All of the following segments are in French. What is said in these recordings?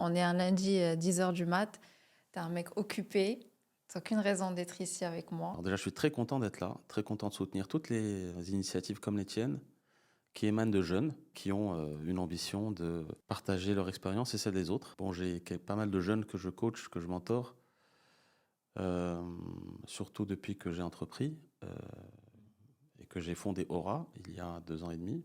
on est un lundi 10h du mat. T'es un mec occupé. T'as aucune raison d'être ici avec moi. Alors déjà, je suis très content d'être là, très content de soutenir toutes les initiatives comme les tiennes, qui émanent de jeunes, qui ont une ambition de partager leur expérience et celle des autres. Bon, j'ai pas mal de jeunes que je coach, que je mentor, surtout depuis que j'ai entrepris et que j'ai fondé Aura il y a 2 ans et demi.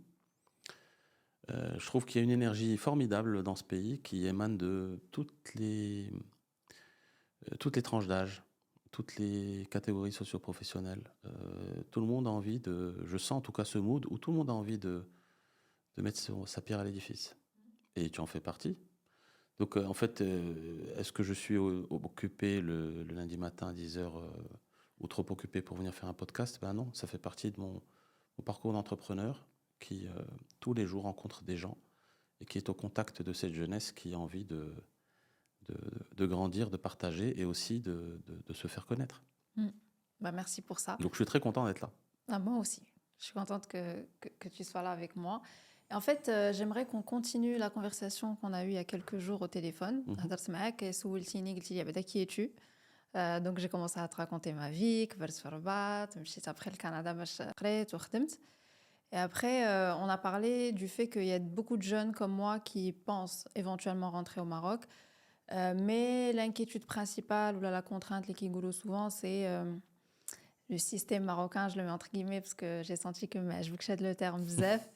Je trouve qu'il y a une énergie formidable dans ce pays qui émane de toutes les tranches d'âge, toutes les catégories socio-professionnelles. Tout le monde a envie je sens en tout cas ce mood où tout le monde a envie de mettre sa pierre à l'édifice. Et tu en fais partie. Donc en fait, est-ce que je suis occupé le lundi matin à 10h ou trop occupé pour venir faire un podcast? Ben non, ça fait partie de mon parcours d'entrepreneur qui tous les jours rencontre des gens et qui est au contact de cette jeunesse qui a envie de grandir, de partager et aussi de se faire connaître. Merci pour ça. Donc je suis très content d'être là. Moi aussi. Je suis contente que tu sois là avec moi. Et en fait, j'aimerais qu'on continue la conversation qu'on a eue il y a quelques jours au téléphone. Qui es-tu? Donc j'ai commencé à te raconter ma vie, après le Canada, et après, on a parlé du fait qu'il y a beaucoup de jeunes comme moi qui pensent éventuellement rentrer au Maroc. Mais l'inquiétude principale ou la contrainte, les Kigoulou souvent, c'est le système marocain, je le mets entre guillemets parce que j'ai senti que je vous que le terme bzef.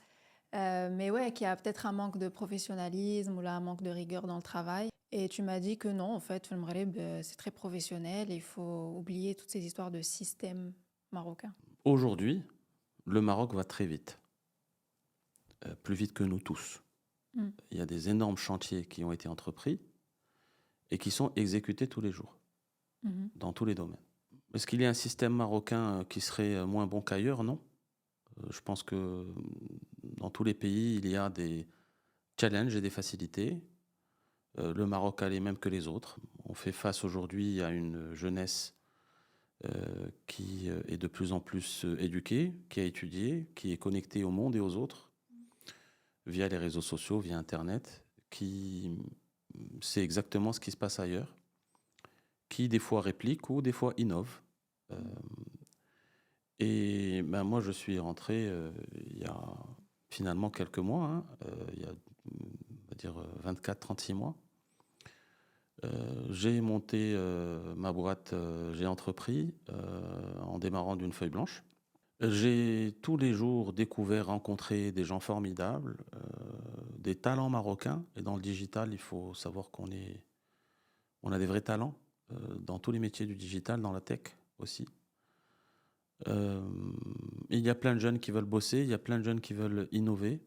Mais ouais, qu'il y a peut-être un manque de professionnalisme ou là, un manque de rigueur dans le travail. Et tu m'as dit que non, en fait, le Maghreb, c'est très professionnel et il faut oublier toutes ces histoires de système marocain. Aujourd'hui, le Maroc va très vite. Plus vite que nous tous. Il y a des énormes chantiers qui ont été entrepris et qui sont exécutés tous les jours, dans tous les domaines. Est-ce qu'il y a un système marocain qui serait moins bon qu'ailleurs? Non. Je pense que dans tous les pays, il y a des challenges et des facilités. Le Maroc a les mêmes que les autres. On fait face aujourd'hui à une jeunesse qui est de plus en plus éduquée, qui a étudié, qui est connectée au monde et aux autres, via les réseaux sociaux, via Internet, qui sait exactement ce qui se passe ailleurs, qui des fois réplique ou des fois innove. Et moi, je suis rentré il y a finalement quelques mois, il y a, on va dire, 24-36 mois. J'ai monté ma boîte, j'ai entrepris en démarrant d'une feuille blanche. J'ai tous les jours découvert, rencontré des gens formidables, des talents marocains. Et dans le digital, il faut savoir on a des vrais talents dans tous les métiers du digital, dans la tech aussi. Il y a plein de jeunes qui veulent bosser, il y a plein de jeunes qui veulent innover.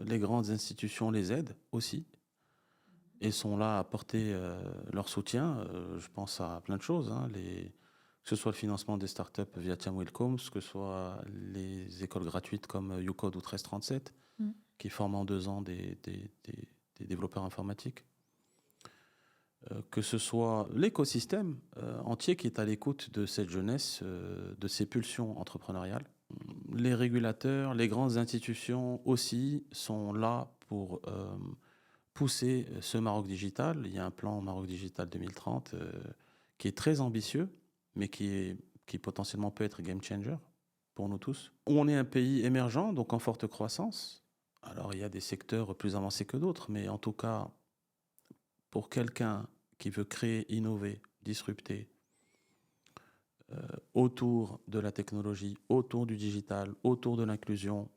Les grandes institutions les aident aussi et sont là à apporter leur soutien. Je pense à plein de choses, que ce soit le financement des startups via Tiam Welcomes, que ce soit les écoles gratuites comme YouCode ou 1337, qui forment en 2 ans des développeurs informatiques. Que ce soit l'écosystème entier qui est à l'écoute de cette jeunesse, de ces pulsions entrepreneuriales. Les régulateurs, les grandes institutions aussi sont là pour pousser ce Maroc digital. Il y a un plan Maroc Digital 2030 qui est très ambitieux, mais qui potentiellement peut être game changer pour nous tous. On est un pays émergent, donc en forte croissance. Alors il y a des secteurs plus avancés que d'autres, mais en tout cas, pour quelqu'un qui veut créer, innover, disrupter autour de la technologie, autour du digital, autour de l'inclusion,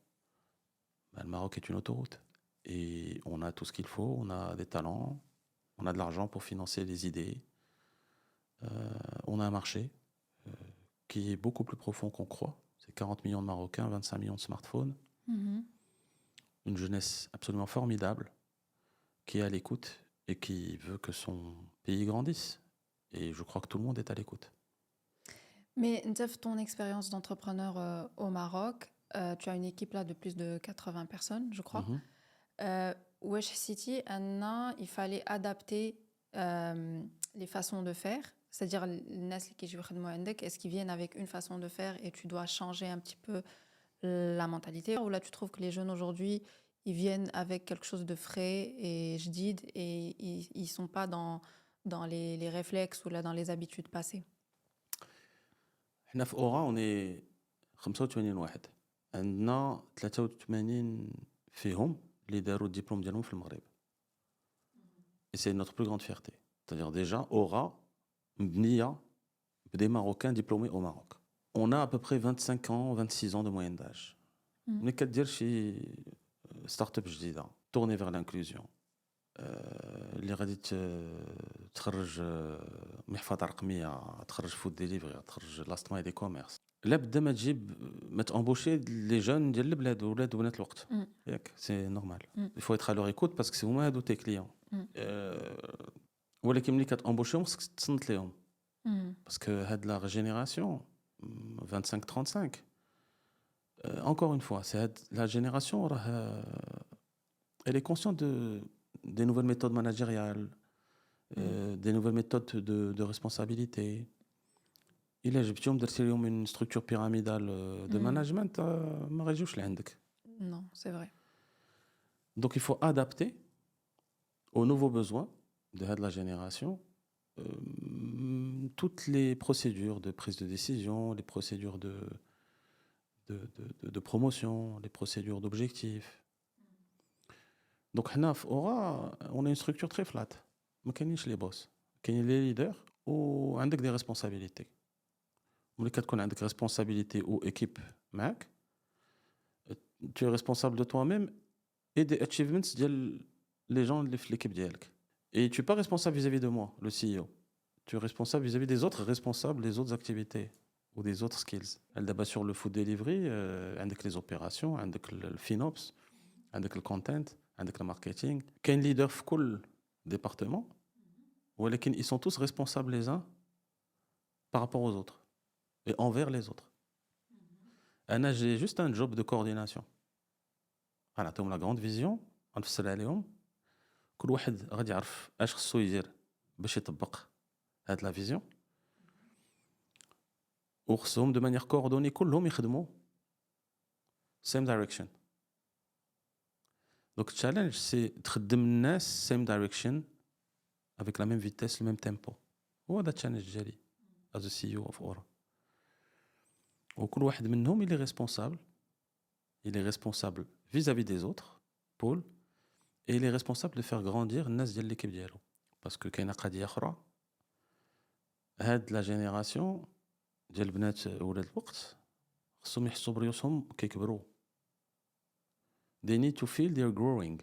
le Maroc est une autoroute. Et on a tout ce qu'il faut, on a des talents, on a de l'argent pour financer les idées. On a un marché qui est beaucoup plus profond qu'on croit. C'est 40 millions de Marocains, 25 millions de smartphones. Une jeunesse absolument formidable qui est à l'écoute et qui veut que son pays grandisse. Et je crois que tout le monde est à l'écoute. Mais Ntef, ton expérience d'entrepreneur au Maroc, tu as une équipe là de plus de 80 personnes, je crois. Wesh City, il fallait adapter les façons de faire. C'est-à-dire, est-ce qu'ils viennent avec une façon de faire et tu dois changer un petit peu la mentalité? Ou là, tu trouves que les jeunes aujourd'hui, ils viennent avec quelque chose de frais et جديد et ils sont pas dans les réflexes ou là dans les habitudes passées. حنا في اورا on est 85 واحد. عندنا 83 فيهم اللي داروا الدبلوم ديالهم في المغرب. Et c'est notre plus grande fierté. C'est-à-dire déjà aura مبنية des Marocains diplômés au Maroc. On a à peu près 25 ans, 26 ans de moyenne d'âge. Mm. ملي كدير شي ستارت اب جديده tournée vers l'inclusion اللي غادي تخرج محفظه رقميه، تخرج فود ديليفري، تخرج لاست ماي دي كوميرس، لا بد ما تجيب ما تامبوشي لي جون ديال البلاد ولاد وبنات الوقت. Mm. ياك سي نورمال Mm. il faut être à leur écoute parce que c'est هما هادو تي كليون. Mm. ولكن ملي كتامبوشيهم خصك تصنت ليهم Mm. باسكو هاد لا جينيراسيون 25 35 encore une fois c'est la génération elle est consciente des nouvelles méthodes managériales, des nouvelles méthodes de responsabilité. Il a جبتيهم درتي لهم une structure pyramidale de management ما غيجيوش لعندك. Non, c'est vrai. Donc il faut adapter aux nouveaux besoins de la génération toutes les procédures de prise de décision, les procédures de promotion, les procédures d'objectifs. Donc حنا في اورا on a une structure très flat. ما كاينينش لي بوس، كاينين لي ليدر وعندك دي ريسبونسابيلتي. ملي كتكون عندك ريسبونسابيلتي او ايكيب معاك tu es responsable de toi-même et des achievements ديال les gens اللي في l'équipe ديالك. Et tu es pas responsable vis-à-vis de moi, le CEO. Tu es responsable vis-à-vis des autres responsables des autres activités ou des autres skills. Elle d'abord sur le food delivery, عندك les opérations, عندك le FinOps, عندك le content, عندك le marketing. كاين leader في كل département. ولكن ils sont tous responsables les uns par rapport aux autres et envers les autres. أنا j'ai juste un job de coordination. غنعطيهم la grande vision, غنفسر عليهم. كل واحد غادي يعرف اش خصو يدير باش يطبق هاد لا فيزيون. وخصهم de manière coordonnée كلهم يخدموا same direction. Donc le challenge c'est تخدم الناس same direction avec la même vitesse, le même tempo. هو هذا التشالنج ديالي as a CEO of Aura. وكل واحد منهم il est responsable. Il est responsable vis-à-vis des autres, Paul, et il est responsable de faire grandir الناس ديال l'équipe ديالو. Parce que كاينه قضيه اخرى هاد لا جينيراسيون ديال البنات ولاد الوقت خصهم يحسوا بريوسهم كيكبروا. They need to feel they're growing,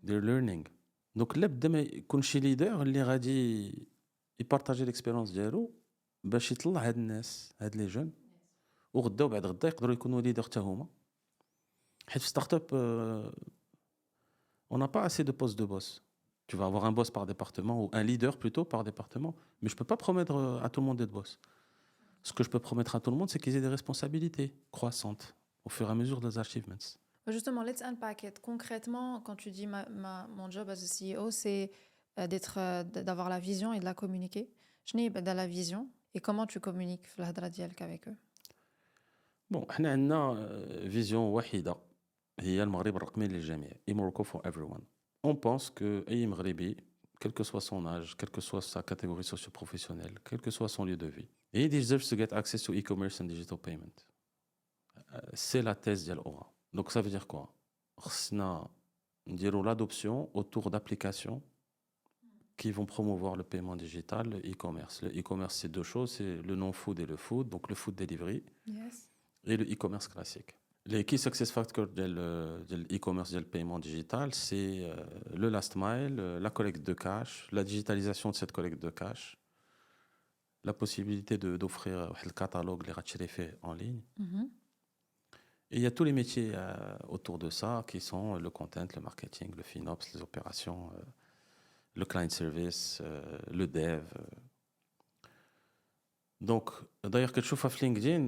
they're learning. Donc لا بد ما يكون شي ليدر اللي غادي يبارطاجي ليكسبيريونس ديالو باش يطلع هاد الناس هاد لي جون وغدا وبعد غدا يقدروا يكونوا ليدر حتى هما. حيت في ستارت اب on n'a pas assez de postes de boss. Tu vas avoir un boss par département ou un leader plutôt par département, mais je peux pas promettre à tout le monde d'être boss. Ce que je peux promettre à tout le monde, c'est qu'ils aient des responsabilités croissantes au fur et à mesure des achievements. Justement, let's unpack it. Concrètement, quand tu dis mon job as a CEO, c'est d'avoir la vision et de la communiquer. Je n'ai pas la vision. Et comment tu communiques في الهضرة ديالك avec eux? Bon, احنا عندنا فيزيون واحدة هي المغرب الرقمي للجميع. Morocco for everyone. On pense que أي مغربي, quel que soit son âge, quelle que soit sa catégorie socio-professionnelle, quel que soit son lieu de vie, he deserves to get access to e-commerce and digital payment. C'est la thèse ديال Aura. Donc ça veut dire quoi? خصنا نديروا l'adoption autour d'applications qui vont promouvoir le paiement digital, le e-commerce. Le e-commerce, c'est deux choses, c'est le non-food et le food, donc le food delivery, Yes. et le e-commerce classique. Les key success factors de l'e-commerce, de le paiement digital, c'est le last mile, la collecte de cash, la digitalisation de cette collecte de cash, la possibilité d'offrir le catalogue, les rachérifés en ligne. Mhm. Et il y a tous les métiers autour de ça qui sont le content, le marketing, le FinOps, les opérations, le client service, le dev. Donc, d'ailleurs, quelque chose à LinkedIn,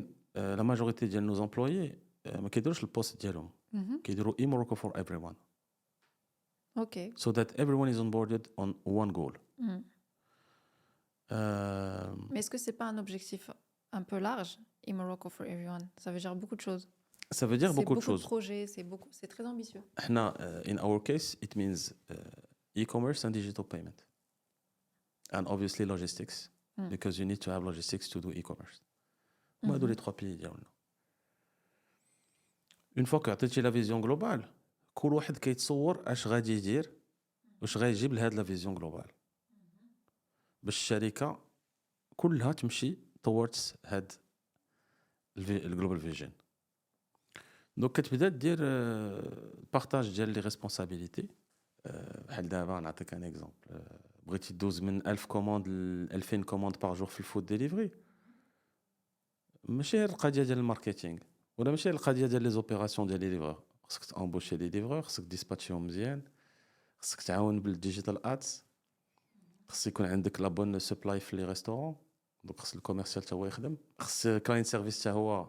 la majorité de nos employés, ما كيديروش البوست ديالهم Mhm. كيديروا Morocco for everyone. Ok. So that everyone is onboarded on one goal. Mhm. Mais est-ce que c'est pas un objectif un peu large, Morocco for everyone? Ça veut dire beaucoup de choses. Ça veut dire C'est beaucoup de beaucoup de choses. projets, c'est très ambitieux. احنا, in our case, it means e-commerce and digital payment. And obviously logistics, Mm. because you need to have logistics to do e-commerce. هما هادو Mhm. les 3 piliers ديالنا. Une fois que عطيتي la vision globale, كل واحد كيتصور اش غادي يدير واش غايجيب لهاد لا فيزيون globale. باش الشركة كلها تمشي towards هاد الجلوبال فيجن. دونك كتبدا دير بارطاج ديال لي ريسبونسابيلتي. بحال دابا نعطيك ان اكزومبل. بغيتي دوز من 1000 كوموند ل 2000 كوموند باغ جور في الفود ديليفري، ماشي غير القضيه ديال الماركتينغ ولا ماشي غير القضيه ديال لي زوبيراسيون ديال لي ليفرور. خصك تامبوشي لي ليفرور، خصك ديسباتشيهم مزيان، خصك تعاون بالديجيتال ادز، خص يكون عندك لا بون سبلاي في لي ريستورون. دونك خص الكوميرسيال حتى هو يخدم، خص كلاين سيرفيس حتى هو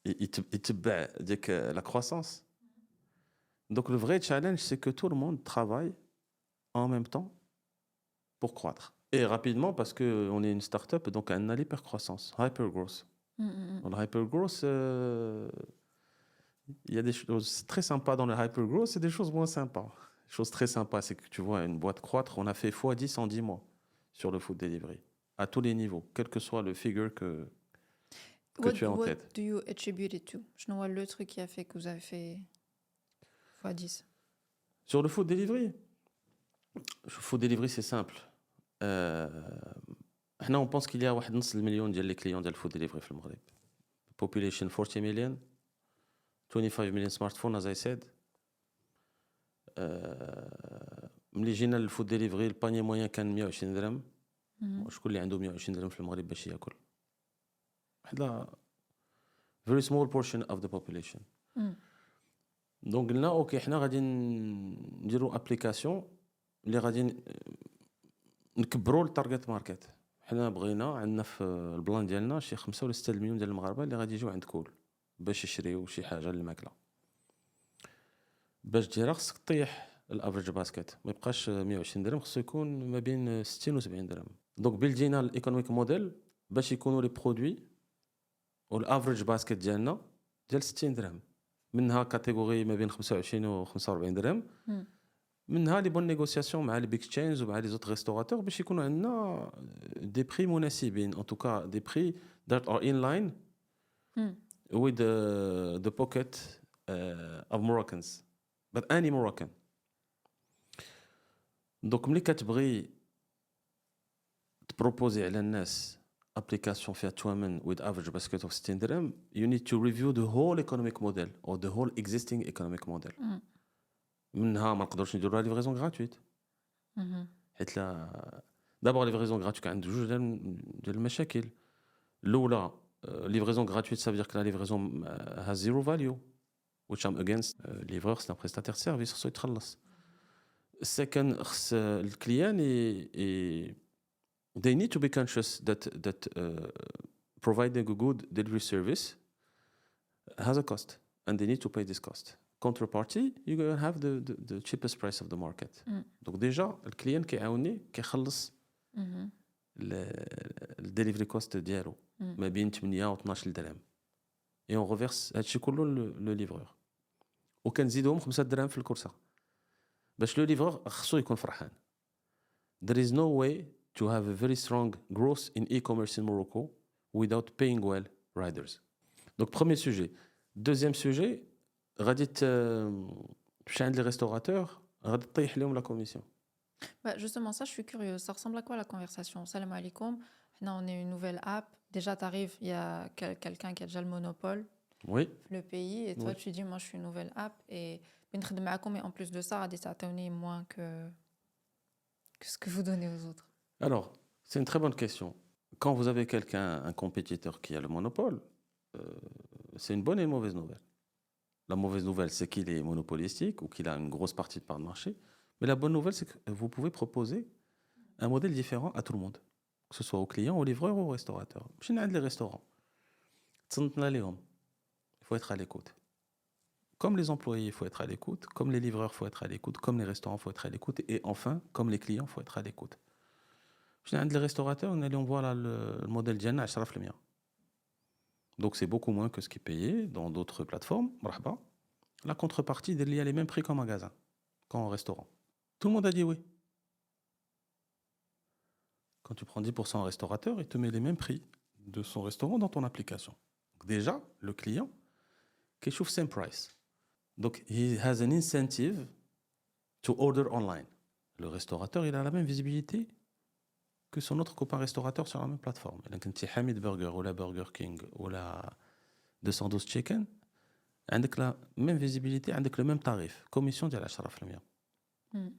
يتبع ديك لا كروسانس. Donc le vrai challenge, c'est que tout le monde travaille en même temps pour croître. Et rapidement, parce qu'on est une start-up, donc on a l'hypercroissance, hypergrowth. Mm, mm, mm. Dans le hypergrowth, il y a des choses très sympas dans le hypergrowth et des choses moins sympas. Les choses très sympas, c'est que tu vois une boîte croître, on a fait x10 en 10 mois sur le food delivery, à tous les niveaux, quel que soit le figure que tu as en tête. What do you attribute it to? Je vois le truc qui a fait que vous avez fait x10. Sur le food delivery, c'est simple. Nous, on pense qu'il y a 1,5 million de clients de food delivery au Maghreb. Population 40 million, 25 million smartphones, as I said. ملي جينا للفود ديليفري الباني موين كان 120 درهم. شكون اللي عنده 120 درهم في المغرب باش ياكل؟ واحد very small portion of the population. دونك قلنا اوكي حنا غادي نديروا ابليكاسيون اللي غادي نكبروا التارجت ماركت. حنا بغينا عندنا في البلان ديالنا شي 5 ولا 6 مليون ديال المغاربه اللي غادي يجيو عند كول باش يشريو شي حاجه للماكله. باش ديرها خصك طيح الافريج باسكت، ما يبقاش 120 درهم، خصو يكون ما بين 60 و 70 درهم. دونك بيلدينا الايكونوميك موديل باش يكونوا لي برودوي والافريج باسكت ديالنا ديال 60 درهم، منها كاتيجوري ما بين 25 و 45 درهم، منها لي بون نيغوسياسيون مع لي بيك تشينز ومع لي زوت ريستوراتور باش يكونوا عندنا دي بري مناسبين، ان توكا دي بري that are in line with the pocket of Moroccans, but any Moroccan. دونك ملي كتبغي تبروبوزي على الناس ابليكاسيون فيها توامن with average basket of 60 درهم, you need to review the whole economic model or the whole existing economic model. منها ما نقدروش نديروا ليفريزون غراتويت حيت لا دابا ليفريزون غراتويت عند جوج ديال المشاكل. الاولى ليفريزون غراتويت ça veut dire que la livraison has zero value, which I'm against. Livreur c'est un prestataire de service, خصو يتخلص. second خص الكليان they need to be conscious that providing a good delivery service has a cost and they need to pay this cost. Counterparty, you're going to have the cheapest price of the market. Donc déjà, الكليان كيعاوني كيخلص الدليفري كوست ديالو ما بين 8 و 12 درهم. Et on reverse هادشي كله لو ليفرور. وكنزيدوهم 5 درهم في الكورسه باش لو ليفرور خصو يكون فرحان. There is no way to have a very strong growth in e-commerce in Morocco without paying well riders. Donc premier sujet. Deuxième sujet, غادي تمشي عند لي ريستوراتور غادي تطيح لهم لا كوميسيون. Bah, justement, ça, je suis curieuse. Ça ressemble à quoi la conversation? Salam alaikum. Maintenant, on est une nouvelle app. Déjà, tu arrives, il y a quelqu'un qui a déjà le monopole, Oui. le pays, et toi, Oui. tu dis, moi, je suis une nouvelle app. Et mais en plus de ça, ça t'a donné moins que ce que vous donnez aux autres. Alors, c'est une très bonne question. Quand vous avez quelqu'un, un compétiteur qui a le monopole, c'est une bonne et une mauvaise nouvelle. La mauvaise nouvelle, c'est qu'il est monopolistique ou qu'il a une grosse partie de part de marché. Mais la bonne nouvelle, c'est que vous pouvez proposer un modèle différent à tout le monde, que ce soit aux clients, aux livreurs ou aux restaurateurs. Chez les restaurants, il faut être à l'écoute. Comme les employés, il faut être à l'écoute. Comme les livreurs, il faut être à l'écoute. Comme les restaurants, il faut être à l'écoute. Et enfin, comme les clients, il faut être à l'écoute. Chez les restaurateurs, on voit là le modèle Diana à 10%. Donc, c'est beaucoup moins que ce qui est payé dans d'autres plateformes. Marhaba. La contrepartie, il y a les mêmes prix qu'en magasin, qu'en restaurant. Tout le monde a dit oui. Quand tu prends 10% en restaurateur, il te met les mêmes prix de son restaurant dans ton application. Donc déjà, le client, qui trouve same price. Donc, he has an incentive to order online. Le restaurateur, il a la même visibilité que son autre copain restaurateur sur la même plateforme. Donc, tu as Hamid Burger ou la Burger King ou la 212 Chicken, عندك la même visibilité, عندك le même tarif, commission ديال 10%. Mm.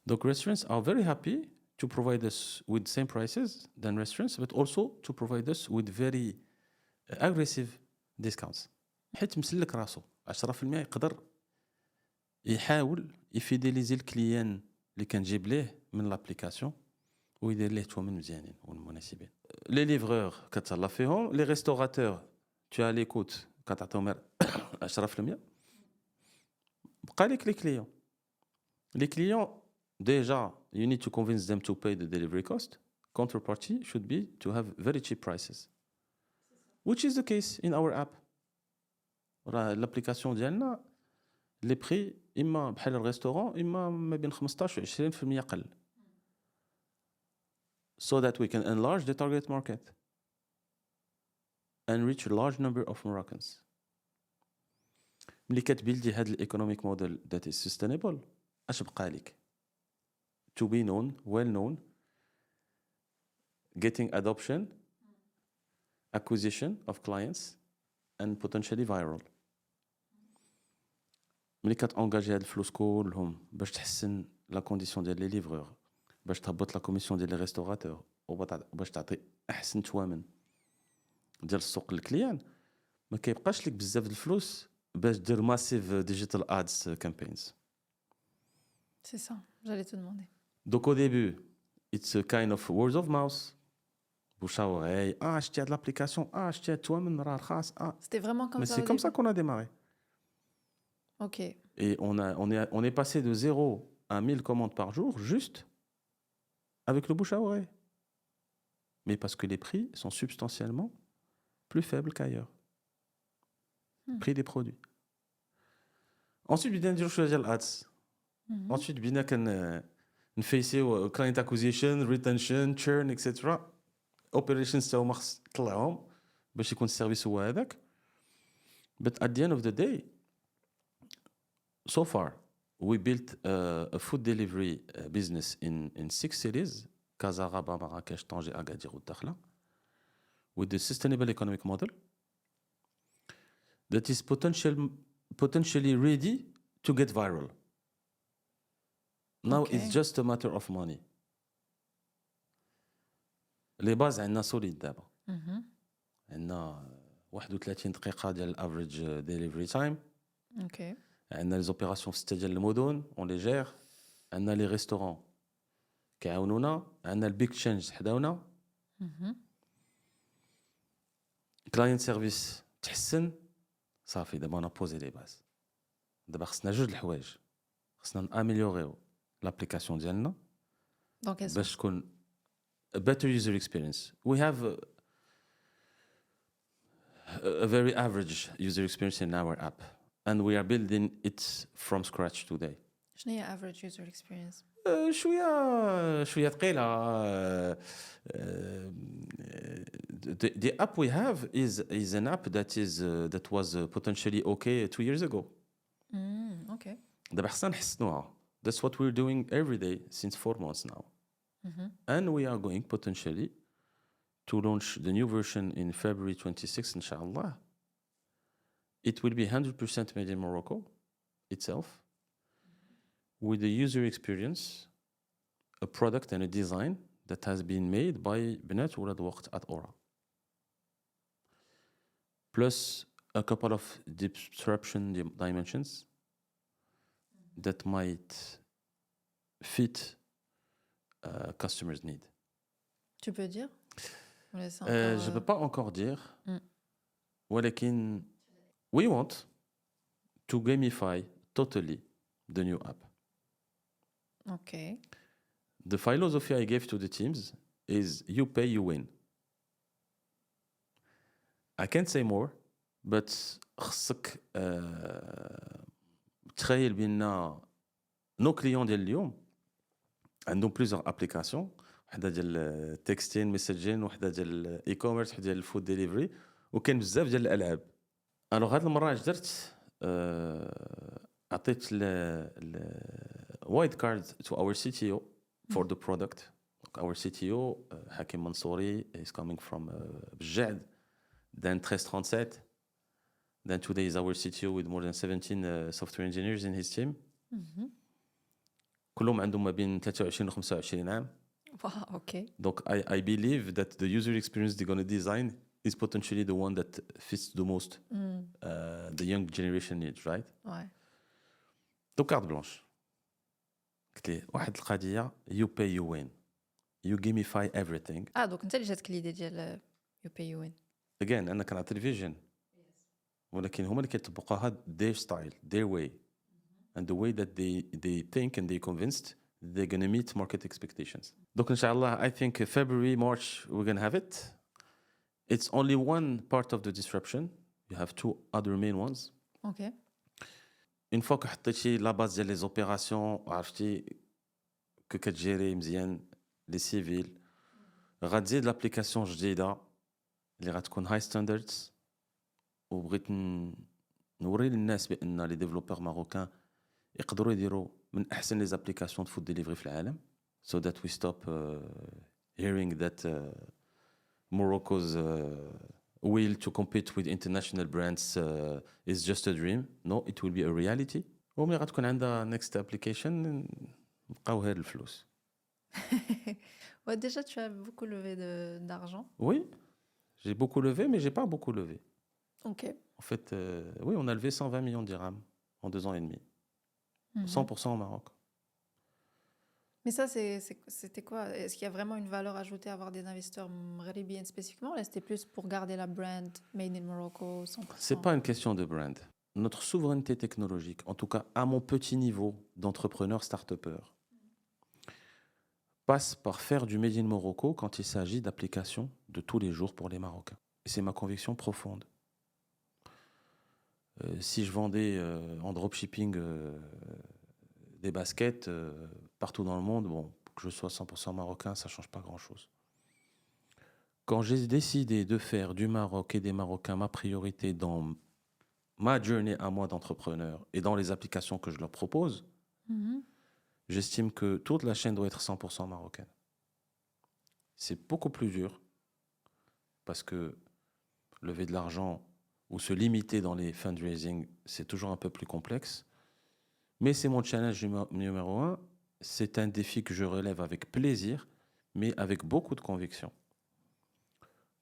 Donc, restaurants are very happy to provide us with same prices than restaurants, but also to provide us with very aggressive discounts. حيت مسلك راسو 10% يقدر يحاول يفيديليزي الكليان اللي كنجيب ليه من لابليكاسيون ويدير ليه الثمن مزيانين والمناسبين. لي ليفرور كتهلا فيهم، لي ريستوراتور tu as l'écoute كتعطيهم 10%. بقى لك لي كليون. Les clients, déjà, you need to convince them to pay the delivery cost. Counterparty should be to have very cheap prices, which is the case in our app. L'application ديالنا les prix إما بحال الريستورون إما ما بين 15 و 20% قل. So that we can enlarge the target market and reach a large number of Moroccans. ملي كتبيلدي هاد الايكونوميك موديل that is sustainable اش بقى لك؟ To be known, well known, getting adoption, acquisition of clients, and potentially viral. ملي كتانجاجي هاد الفلوس كلهم باش تحسن لا كونديسيون ديال لي ليفرور، باش تهبط لا كوميسيون ديال لي ريستوراتور، وباش تعطي احسن ثمن ديال السوق للكليان، ما كيبقاش لك بزاف د الفلوس باش دير ماسيف ديجيتال ادز كامبينز. C'est ça, j'allais te demander. Donc au début, it's a kind of word of mouth. Bouche à oreille. Ah, acheter de l'application. Ah, acheter toi même rare. Ah. C'était vraiment comme Mais ça c'est au comme ça début. qu'on a démarré. Ok. Et on est passé de 0 à 1000 commandes par jour juste avec le bouche à oreille. Mais parce que les prix sont substantiellement plus faibles qu'ailleurs. Prix des produits. Ensuite, بدينا نديرو شويه ديال الادز. Ensuite, بدينا نفيسيو client acquisition, retention, churn, etc. Operations تاعو ما خص تطلعهم باش يكون السيرفيس هو هذاك. But at the end of the day, so far, we built a food delivery business in 6 cities: Casa, Rabat, Marrakech, Tanger, Agadir ou Dakhla, with the sustainable economic model that is potentially ready to get viral. Now it's just a matter of money. Les bases عندنا solide دابا. عندنا 31 دقيقة ديال الافريج ديليفري تايم. Ok. عندنا لي زوبيراسيون في 6 ديال المدن اون لي جير. عندنا لي ريستورون كيعاونونا. عندنا البيك تشينج حداونا. كلاينت سيرفيس تحسن. صافي دابا انا بوزي لي باز. دابا خصنا جوج الحوايج. خصنا ناميليوريو لابليكاسيون ديالنا Donc elles sont. باش تكون a better user experience. We have a very average user experience in our app, and we are building it from scratch today. شنو هي average user experience? شوية ثقيلة. The app we have is an app that was potentially okay 2 years ago. Ok. دابا خصنا نحسنوها. That's what we're doing every day since 4 months now. And we are going potentially to launch the new version in February 26, inshallah. It will be 100% made in Morocco itself, with the user experience, a product and a design that has been made by Bnat Oulad Waqt at Aura. Plus a couple of disruption dimensions that might fit customers' need. Tu peux dire? On laisse Je ne peux pas encore dire. ولكن we want to gamify totally the new app. Ok. The philosophy I gave to the teams is you pay, you win. I can't say more, but خصك تخيل بأن nos clients ديال اليوم عندهم plusieurs applications. وحده ديال التكستين ميساجين، وحده ديال الاي كوميرس، وحده ديال الفود ديليفري، وكاين بزاف ديال الالعاب. الوغ هاد المره اش درت؟ عطيت وايد كارد to our CTO for the product. Our CTO Hakim Mansouri is coming from Bjad, then 1337. Then today is our CTO with more than 17 software engineers in his team. كلهم عندهم ما بين 23 و 25 عام. Wow, okay. Donc I believe that the user experience they're going to design is potentially the one that fits the most the young generation needs, right? Ouais. Donc carte blanche. قلت ليه واحد القضية you pay you win. You gamify everything. Donc انت اللي جاتك l'idée ديال you pay you win. Again أنا كنعطي الفيجن. ولكن هما اللي كيطبقوها their style, their way. And the way that they think and they convinced they're going to meet market expectations. Donc inshallah, I think February, March, we're going to have it. It's only one part of the disruption. You have two other main ones. Okay. Une fois que حطيتي la base ديال les opérations, عرفتي que كتجيري مزيان les civils, غتزيد l'application جديدة اللي غتكون high standards. وبغيت نوري للناس بأن les développeurs marocains يقدروا يديروا من احسن لي زابليكاسيون د فود ديليفري في العالم so that we stop hearing that Morocco's will to compete with international brands is just a dream. No, it will be a reality. وملي غتكون عندها next application نبقاو هاد الفلوس. Ouais, déjà tu as beaucoup levé d'argent. Oui, j'ai beaucoup levé mais j'ai pas beaucoup levé. Ok. En fait, oui, on a levé 120 millions de dirhams en 2 ans et demi. 100% au Maroc. Mais ça, c'était quoi? Est-ce qu'il y a vraiment une valeur ajoutée à avoir des investisseurs maghrébiens spécifiquement? Là, c'était plus pour garder la brand Made in Morocco 100%. C'est pas une question de brand. Notre souveraineté technologique, en tout cas à mon petit niveau d'entrepreneur start-upper, passe par faire du Made in Morocco quand il s'agit d'applications de tous les jours pour les Marocains. Et c'est ma conviction profonde. Si je vendais en dropshipping des baskets partout dans le monde, bon, que je sois 100% marocain, ça ne change pas grand-chose. Quand j'ai décidé de faire du Maroc et des Marocains ma priorité dans ma journey à moi d'entrepreneur et dans les applications que je leur propose, j'estime que toute la chaîne doit être 100% marocaine. C'est beaucoup plus dur parce que lever de l'argent ou se limiter dans les fundraising, c'est toujours un peu plus complexe. Mais c'est mon challenge numéro 1. C'est un défi que je relève avec plaisir, mais avec beaucoup de conviction.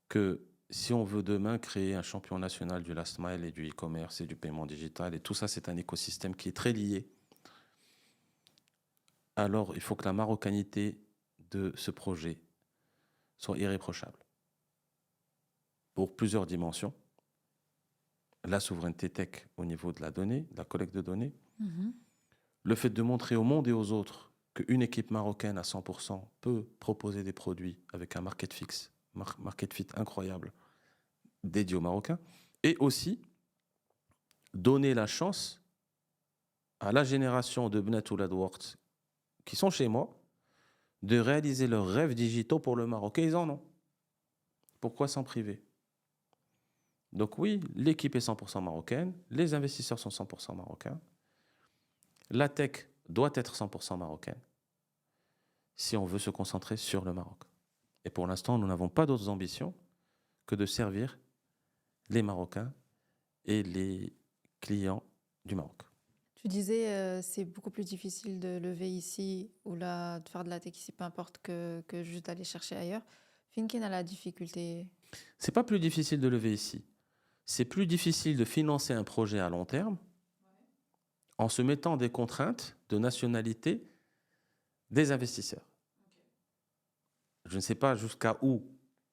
Que si on veut demain créer un champion national du last mile et du e-commerce et du paiement digital, et tout ça, c'est un écosystème qui est très lié, alors il faut que la marocanité de ce projet soit irréprochable. Pour plusieurs dimensions. La souveraineté tech au niveau de la donnée, de la collecte de données. Le fait de montrer au monde et aux autres qu'une équipe marocaine à 100% peut proposer des produits avec un market fit incroyable dédié aux Marocains. Et aussi donner la chance à la génération de Bnat Oulad Waqt qui sont chez moi de réaliser leurs rêves digitaux pour le Maroc. Et ils en ont. Pourquoi s'en priver? Donc oui, l'équipe est 100% marocaine, les investisseurs sont 100% marocains. La tech doit être 100% marocaine si on veut se concentrer sur le Maroc. Et pour l'instant, nous n'avons pas d'autres ambitions que de servir les Marocains et les clients du Maroc. Tu disais c'est beaucoup plus difficile de lever ici ou là, de faire de la tech ici, peu importe, que juste d'aller chercher ailleurs. Finkin a la difficulté. C'est pas plus difficile de lever ici. C'est plus difficile de financer un projet à long terme en se mettant des contraintes de nationalité des investisseurs. Je ne sais pas jusqu'à où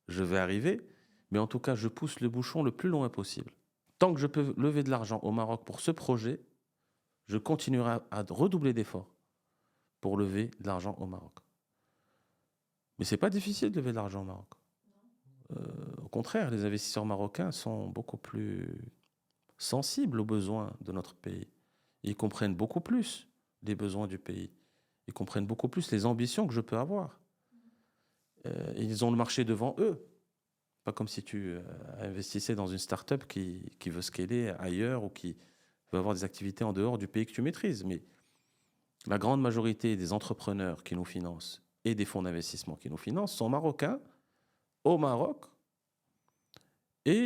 je vais arriver, mais en tout cas, je pousse le bouchon le plus loin possible. Tant que je peux lever de l'argent au Maroc pour ce projet, je continuerai à redoubler d'efforts pour lever de l'argent au Maroc. Mais ce n'est pas difficile de lever de l'argent au Maroc. Au contraire, les investisseurs marocains sont beaucoup plus sensibles aux besoins de notre pays. Ils comprennent beaucoup plus les besoins du pays. Ils comprennent beaucoup plus les ambitions que je peux avoir. Ils ont le marché devant eux. Pas comme si tu investissais dans une start-up qui veut scaler ailleurs ou qui veut avoir des activités en dehors du pays que tu maîtrises. Mais la grande majorité des entrepreneurs qui nous financent et des fonds d'investissement qui nous financent sont marocains, au Maroc, et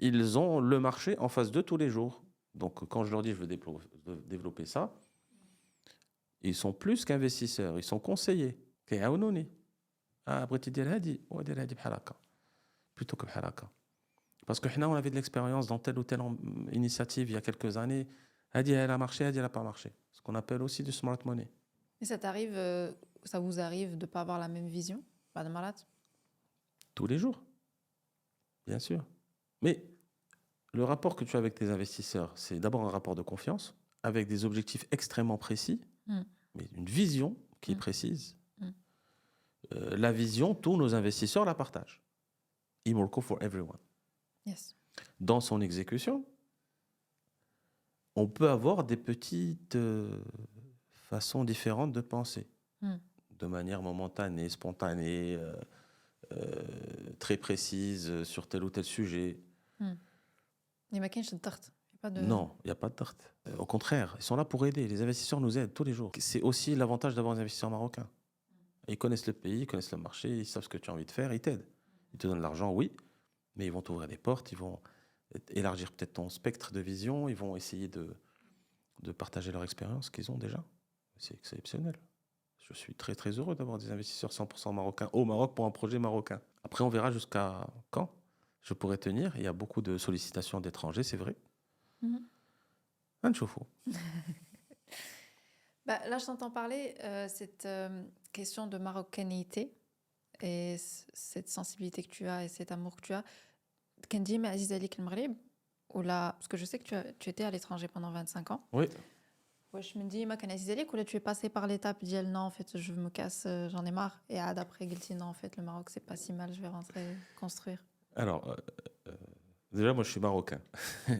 ils ont le marché en face d'eux tous les jours. Donc quand je leur dis je veux développer ça, ils sont plus qu'investisseurs, ils sont conseillers. كيعاونوني. بغيتي دير هادي ودير هادي بحال هكا. Plutôt que بحال هكا. Parce que nous, on avait de l'expérience dans telle ou telle initiative il y a quelques années. Hadi, elle a marché, Hadi, elle n'a pas marché. Ce qu'on appelle aussi du smart money. Et ça vous arrive de ne pas avoir la même vision, بعد مرات? Tous les jours, bien sûr. Mais le rapport que tu as avec tes investisseurs, c'est d'abord un rapport de confiance, avec des objectifs extrêmement précis, mais une vision qui est précise. La vision, tous nos investisseurs la partagent. Imolko for everyone. Yes. Dans son exécution, on peut avoir des petites façons différentes de penser, de manière momentanée, spontanée, très précise sur tel ou tel sujet. Il n'y a pas de... Non, il n'y a pas de tarte. Au contraire, ils sont là pour aider. Les investisseurs nous aident tous les jours. C'est aussi l'avantage d'avoir des investisseurs marocains. Ils connaissent le pays, ils connaissent le marché, ils savent ce que tu as envie de faire, ils t'aident. Ils te donnent l'argent, oui, mais ils vont t'ouvrir des portes, ils vont élargir peut-être ton spectre de vision, ils vont essayer de partager leur expérience qu'ils ont déjà. C'est exceptionnel. Je suis très très heureux d'avoir des investisseurs 100% marocains au Maroc pour un projet marocain. Après, on verra jusqu'à quand je pourrais tenir. Il y a beaucoup de sollicitations d'étrangers, c'est vrai. Un chauffe-eau. Là, je t'entends parler cette question de marocanité et cette sensibilité que tu as et cet amour que tu as. Kendi, mais Aziz Ali Maghreb, ou là, parce que je sais que tu étais à l'étranger pendant 25 ans. Oui. Ouais, je me dis, moi, Aziz Ali, ou là, tu es passé par l'étape d'y non, en fait, je me casse, j'en ai marre. Et après, Gilti, non, en fait, le Maroc, c'est pas si mal, je vais rentrer construire. Alors, déjà, moi, je suis marocain.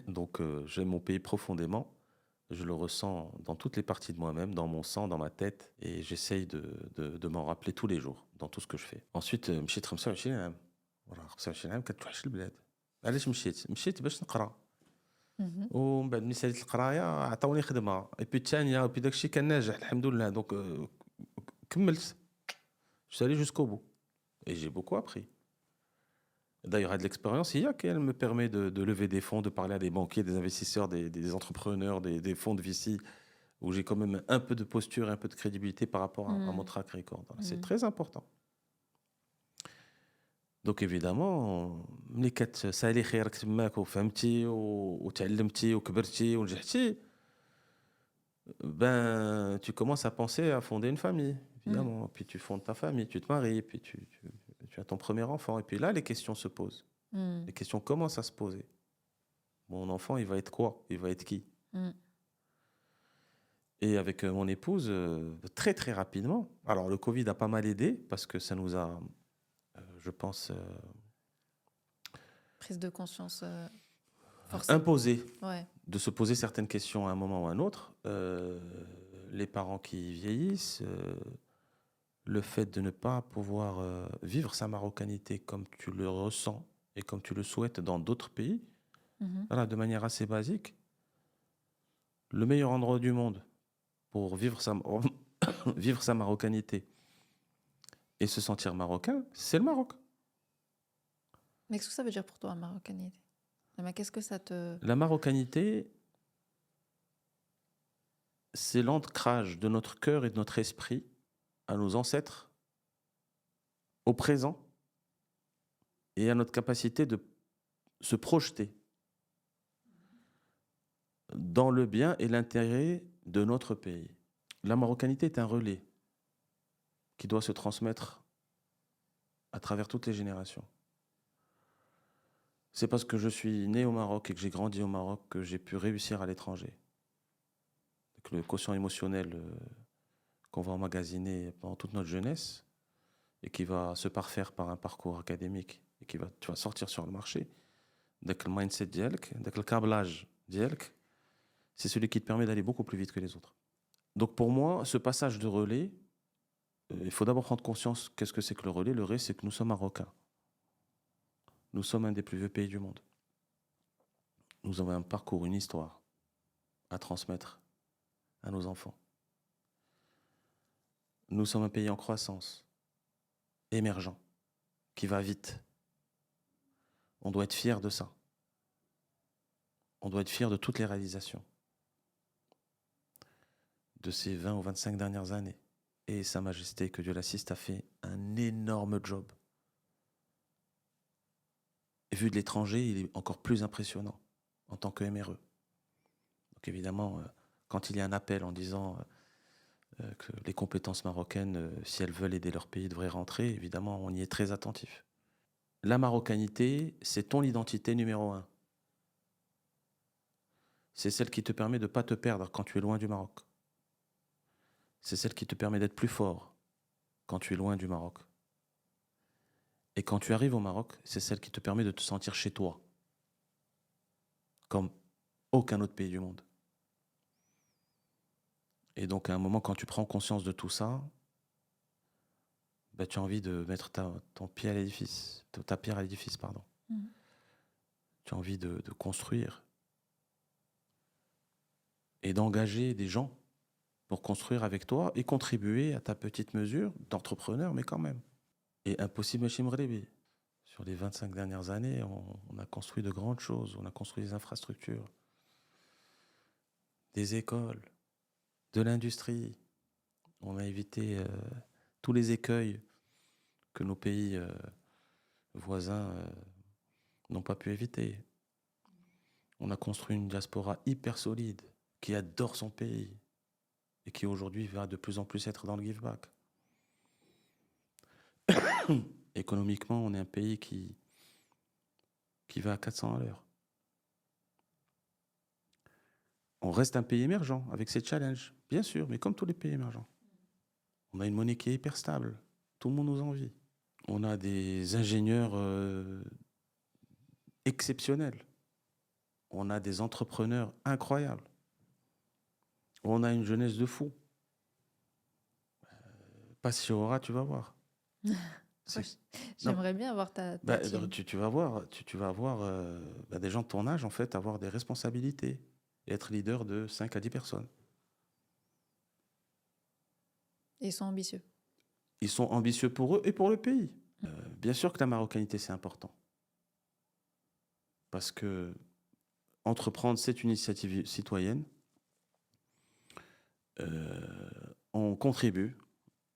Donc, j'aime mon pays profondément. Je le ressens dans toutes les parties de moi-même, dans mon sang, dans ma tête. Et j'essaye de m'en rappeler tous les jours, dans tout ce que je fais. Ensuite, مشيت 25 عام. voilà 25 عام كتوحش البلاد. علاش مشيت باش نقرا. ومن بعد ملي ساليت القرايه عطاوني خدمه اي بي الثانيه وبي داكشي كان ناجح الحمد لله دونك كملت. Je suis allé jusqu'au bout et j'ai beaucoup appris. D'ailleurs, de l'expérience, il y a qu'elle me permet de lever des fonds, de parler à des banquiers, des investisseurs, des entrepreneurs, des fonds de VC, où j'ai quand même un peu de posture et un peu de crédibilité par rapport à mon track record. C'est très important. Donc évidemment, ملي كتسالي خيرك تماك وفهمتي وتعلمتي وكبرتي ونجحتي, ben tu commences à penser à fonder une famille, évidemment. Puis tu fondes ta famille, tu te maries, puis tu as ton premier enfant. Et puis là, les questions se posent. Les questions commencent à se poser. Mon enfant, il va être quoi? Il va être qui? Et avec mon épouse, très très rapidement. Alors le Covid a pas mal aidé parce que ça nous a, je pense, prise de conscience imposé ouais. de se poser certaines questions à un moment ou à un autre. Les parents qui vieillissent, le fait de ne pas pouvoir vivre sa marocanité comme tu le ressens et comme tu le souhaites dans d'autres pays, voilà, de manière assez basique, le meilleur endroit du monde pour vivre sa marocanité et se sentir marocain, c'est le Maroc. Mais qu'est-ce que ça veut dire pour toi, marocanité? Mais qu'est-ce que ça te... La marocanité, c'est l'ancrage de notre cœur et de notre esprit à nos ancêtres, au présent, et à notre capacité de se projeter dans le bien et l'intérêt de notre pays. La marocanité est un relais qui doit se transmettre à travers toutes les générations. C'est parce que je suis né au Maroc et que j'ai grandi au Maroc que j'ai pu réussir à l'étranger. Que le quotient émotionnel qu'on va emmagasiner pendant toute notre jeunesse et qui va se parfaire par un parcours académique et tu vas sortir sur le marché, avec le mindset ديالك, avec le câblage ديالك, c'est celui qui te permet d'aller beaucoup plus vite que les autres. Donc pour moi, ce passage de relais, il faut d'abord prendre conscience qu'est-ce que c'est que le relais. Le relais, c'est que nous sommes marocains. Nous sommes un des plus vieux pays du monde. Nous avons un parcours, une histoire à transmettre à nos enfants. Nous sommes un pays en croissance, émergent, qui va vite. On doit être fier de ça. On doit être fier de toutes les réalisations de ces 20 ou 25 dernières années. Et Sa Majesté, que Dieu l'assiste, a fait un énorme job. Et vu de l'étranger, il est encore plus impressionnant en tant que MRE. Donc évidemment, quand il y a un appel en disant que les compétences marocaines, si elles veulent aider leur pays, devraient rentrer, évidemment, on y est très attentif. La marocanité, c'est ton identité numéro 1. C'est celle qui te permet de ne pas te perdre quand tu es loin du Maroc. C'est celle qui te permet d'être plus fort quand tu es loin du Maroc. Et quand tu arrives au Maroc, c'est celle qui te permet de te sentir chez toi, comme aucun autre pays du monde. Et donc à un moment, quand tu prends conscience de tout ça, bah, tu as envie de mettre ton pied à l'édifice, ta pierre à l'édifice, pardon. Tu as envie de construire et d'engager des gens pour construire avec toi et contribuer à ta petite mesure d'entrepreneur, mais quand même. Et impossible, Machim Rebi. Sur les 25 dernières années, on a construit de grandes choses. On a construit des infrastructures, des écoles, de l'industrie. On a évité tous les écueils que nos pays voisins n'ont pas pu éviter. On a construit une diaspora hyper solide qui adore son pays et qui aujourd'hui va de plus en plus être dans le give back. Économiquement, on est un pays qui va à 400 à l'heure. On reste un pays émergent avec ses challenges, bien sûr, mais comme tous les pays émergents. On a une monnaie qui est hyper stable. Tout le monde nous envie. On a des ingénieurs exceptionnels. On a des entrepreneurs incroyables. On a une jeunesse de fou. Pas si aura, tu vas voir. J'aimerais bien avoir ta team. Tu vas avoir des gens de ton âge, en fait, avoir des responsabilités et être leader de 5 à 10 personnes. Et ils sont ambitieux. Ils sont ambitieux pour eux et pour le pays. Bien sûr que la marocanité, c'est important. Parce que entreprendre, c'est une initiative citoyenne. On contribue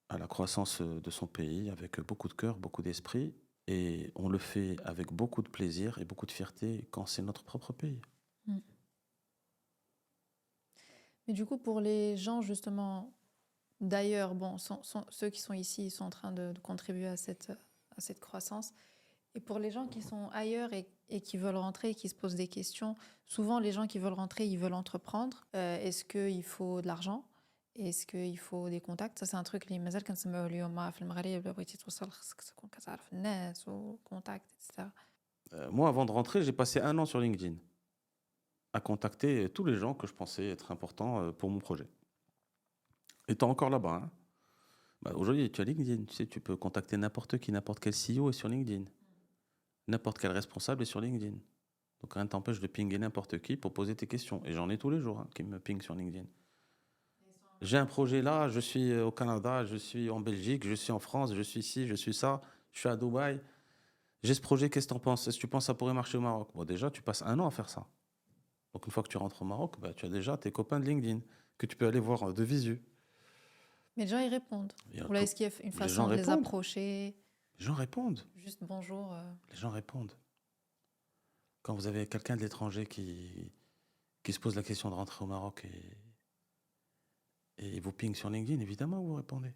à la croissance de son pays avec beaucoup de cœur, beaucoup d'esprit. Et on le fait avec beaucoup de plaisir et beaucoup de fierté quand c'est notre propre pays. Mais du coup, pour les gens, justement, d'ailleurs, bon, ceux qui sont ici, ils sont en train de contribuer à cette croissance. Et pour les gens qui sont ailleurs et qui veulent rentrer et qui se posent des questions, souvent les gens qui veulent rentrer, ils veulent entreprendre. Est-ce qu'il faut de l'argent? Est-ce qu'il faut des contacts? Ça, c'est un truc اللي مازال كنسمعوه اليوم في المغرب. بغيتي توصل خصك تكون كتعرف الناس وكونتاكت etc. Moi, avant de rentrer, j'ai passé 1 an sur LinkedIn à contacter tous les gens que je pensais être importants pour mon projet. Étant encore là-bas, hein. Aujourd'hui, tu as LinkedIn, tu sais, tu peux contacter n'importe qui, n'importe quel CEO est sur LinkedIn. N'importe quel responsable est sur LinkedIn. Donc rien ne t'empêche de pinguer n'importe qui pour poser tes questions. Et j'en ai tous les jours qui me pingent sur LinkedIn. J'ai un projet là, je suis au Canada, je suis en Belgique, je suis en France, je suis ici, je suis ça, je suis à Dubaï. J'ai ce projet, qu'est-ce que tu en penses? Est-ce que tu penses que ça pourrait marcher au Maroc? Bon, déjà, tu passes 1 an à faire ça. Donc une fois que tu rentres au Maroc, tu as déjà tes copains de LinkedIn que tu peux aller voir de visu. Mais les gens, ils répondent. Ou là, est-ce qu'il y a une façon de les approcher? Les gens répondent. Juste bonjour. Les gens répondent. Quand vous avez quelqu'un de l'étranger qui se pose la question de rentrer au Maroc et vous ping sur LinkedIn, évidemment, vous répondez.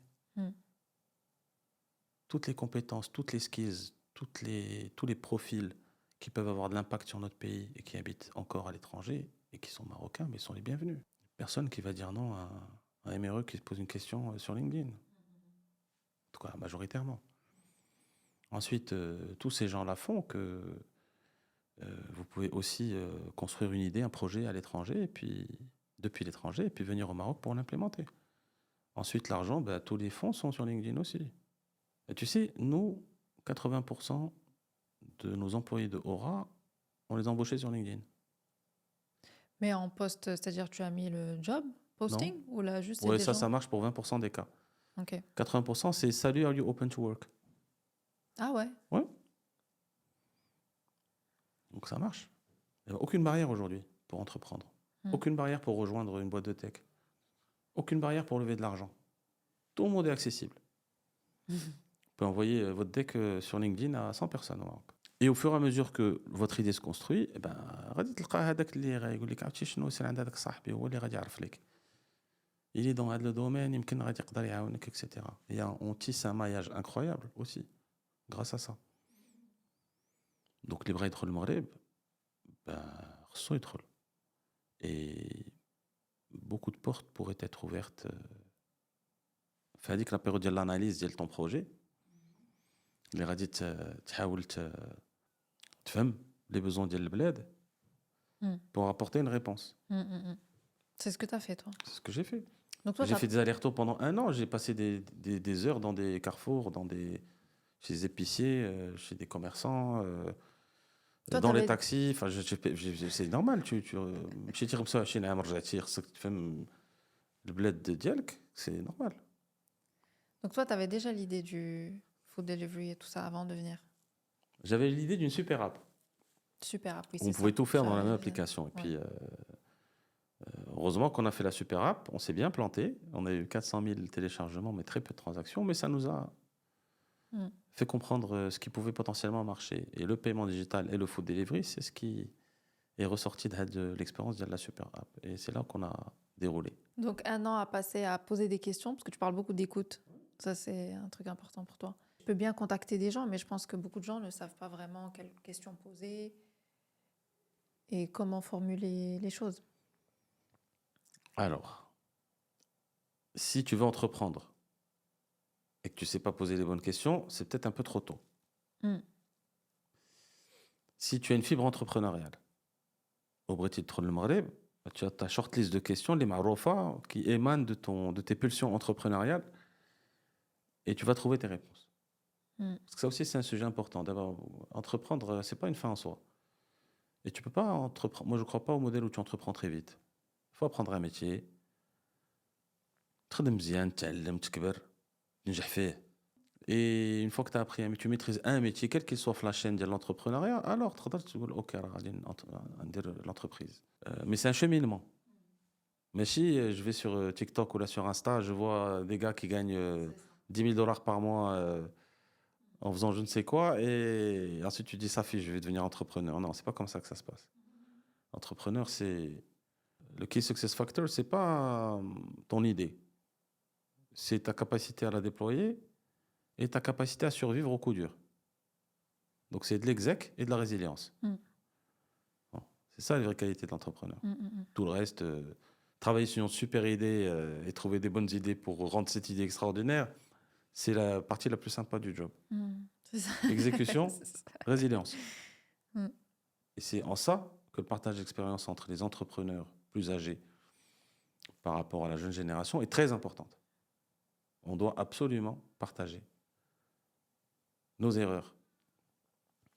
Toutes les compétences, toutes les skills, tous les profils qui peuvent avoir de l'impact sur notre pays et qui habitent encore à l'étranger et qui sont marocains, mais sont les bienvenus. Personne qui va dire non à un MRE qui se pose une question sur LinkedIn. En tout cas, majoritairement. Ensuite, tous ces gens-là font que vous pouvez aussi construire une idée, un projet à l'étranger, et puis depuis l'étranger, et puis venir au Maroc pour l'implémenter. Ensuite, l'argent, bah, tous les fonds sont sur LinkedIn aussi. Et tu sais, nous, 80% de nos employés de Aura, on les a embauchés sur LinkedIn. Mais en post, c'est-à-dire tu as mis le job posting Non? ou là juste c'est Ouais, des ça gens? marche pour 20% des cas. Ok. 80%, c'est salut, are you open to work? Ah ouais. Ouais. Donc ça marche. Il n'y a aucune barrière aujourd'hui pour entreprendre. Aucune barrière pour rejoindre une boîte de tech. Aucune barrière pour lever de l'argent. Tout le monde est accessible. Vous pouvez envoyer votre deck sur LinkedIn à 100 personnes au Maroc. Et au fur et à mesure que votre idée se construit, eh ben, غادي تلقى هذاك اللي يقول لك عرفتي شنو يصير عند هذاك صاحبي هو اللي غادي يعرف لك. Il est dans le domaine, يمكن غادي يقدر يعاونك, etc. Et on tisse un maillage incroyable aussi, grâce à ça. Donc, les bras يدخل المغرب, خصو يدخل. Et beaucoup de portes pourraient être ouvertes. في هذيك la période ديال l'analyse ديال ton projet, اللي غادي تحاول تفهم les besoins ديال البلاد pour apporter une réponse. C'est ce que tu as fait, toi. C'est ce que j'ai fait. Donc toi, J'ai fait des allers-retours pendant 1 an. J'ai passé des heures dans des carrefours, chez des épiciers, chez des commerçants, Toi, dans les t'avais- taxis. Enfin, c'est normal. مشيتي تير 25 عام رجعتي خصك تفهم البلاد ديالك, c'est normal. Donc toi, tu avais déjà l'idée du food delivery et tout ça avant de venir. J'avais l'idée d'une super app. Super app, oui, On c'est pouvait ça. tout faire dans la même J'avais- application. Et ouais. puis, heureusement qu'on a fait la super app. On s'est bien planté. On a eu 400 000 téléchargements, mais très peu de transactions. Mais ça nous a fait comprendre ce qui pouvait potentiellement marcher. Et le paiement digital et le food delivery, c'est ce qui est ressorti de l'expérience de la super app. Et c'est là qu'on a déroulé. Donc 1 an à passer à poser des questions, parce que tu parles beaucoup d'écoute. Ça, c'est un truc important pour toi. Tu peux bien contacter des gens, mais je pense que beaucoup de gens ne savent pas vraiment quelles questions poser et comment formuler les choses. Alors, si tu veux entreprendre et que tu ne sais pas poser les bonnes questions, c'est peut-être un peu trop tôt. Si tu as une fibre entrepreneuriale, au Brétil de le Maghreb, tu as ta shortlist de questions, les maroufa, qui émanent de tes pulsions entrepreneuriales, et tu vas trouver tes réponses. Parce que ça aussi, c'est un sujet important. D'abord, entreprendre, c'est pas une fin en soi. Et tu peux pas entreprendre. Moi, je crois pas au modèle où tu entreprends très vite. Il faut apprendre un métier. تخدم مزيان, تعلم, تكبر, تنجح فيه. Et une fois que tu as appris un métier, tu maîtrises un métier, quel qu'il soit sur la chaîne de l'entrepreneuriat, alors tu peux dire, OK, راه غادي ندير l'entreprise. Mais c'est un cheminement. Mais si je vais sur TikTok ou là sur Insta, je vois des gars qui gagnent 10 000 $ par mois en faisant je ne sais quoi, et ensuite tu dis, ça fait, je vais devenir entrepreneur. Non, c'est pas comme ça que ça se passe. Entrepreneur, c'est... Le key success factor, c'est pas ton idée. C'est ta capacité à la déployer et ta capacité à survivre au coup dur. Donc c'est de l'exec et de la résilience. Bon, c'est ça les vraies qualités de l'entrepreneur. Tout le reste, travailler sur une super idée et trouver des bonnes idées pour rendre cette idée extraordinaire, c'est la partie la plus sympa du job. C'est ça. Exécution, C'est ça. résilience. Et c'est en ça que le partage d'expérience entre les entrepreneurs plus âgés par rapport à la jeune génération est très importante. On doit absolument partager nos erreurs,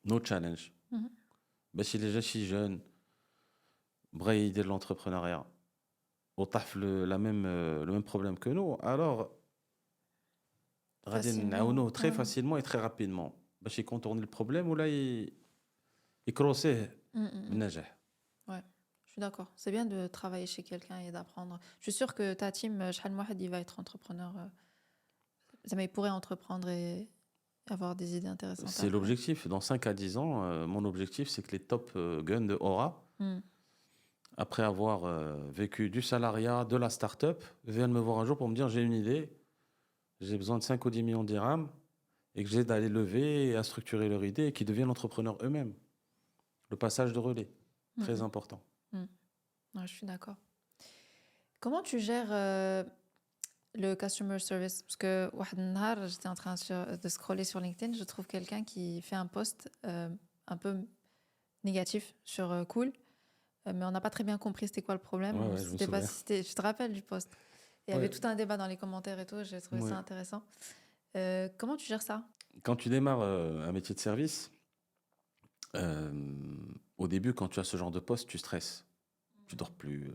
nos challenges. Si les gens si jeunes braillent l'idée de l'entrepreneuriat, au taf le même problème que nous, alors très facilement et très rapidement. Ils contournent le problème ou là ils crossent le Ouais, je suis d'accord. C'est bien de travailler chez quelqu'un et d'apprendre. Je suis sûre que ta team, Shahal Mohamed, il va être entrepreneur. Il pourrait entreprendre et avoir des idées intéressantes. C'est l'objectif. Dans 5 à 10 ans, mon objectif, c'est que les top guns de Aura, après avoir vécu du salariat, de la start-up, viennent me voir un jour pour me dire, j'ai une idée, j'ai besoin de 5 ou 10 millions de dirhams, et que j'ai d'aller lever et à structurer leur idée et qu'ils deviennent entrepreneurs eux-mêmes. Le passage de relais, très important. Ouais, je suis d'accord. Comment tu gères le customer service. Parce que واحد النهار, j'étais en train de scroller sur LinkedIn, je trouve quelqu'un qui fait un post un peu négatif sur Cool, mais on n'a pas très bien compris c'était quoi le problème. Ouais, On ouais, je me C'était pas souviens. si c'était. Tu te rappelles du post? Il y avait Ouais, tout un débat dans les commentaires et tout, j'ai trouvé ça ouais. intéressant. Comment tu gères ça? Quand tu démarres un métier de service, euh, au début, quand tu as ce genre de poste, tu stresses. Tu dors plus.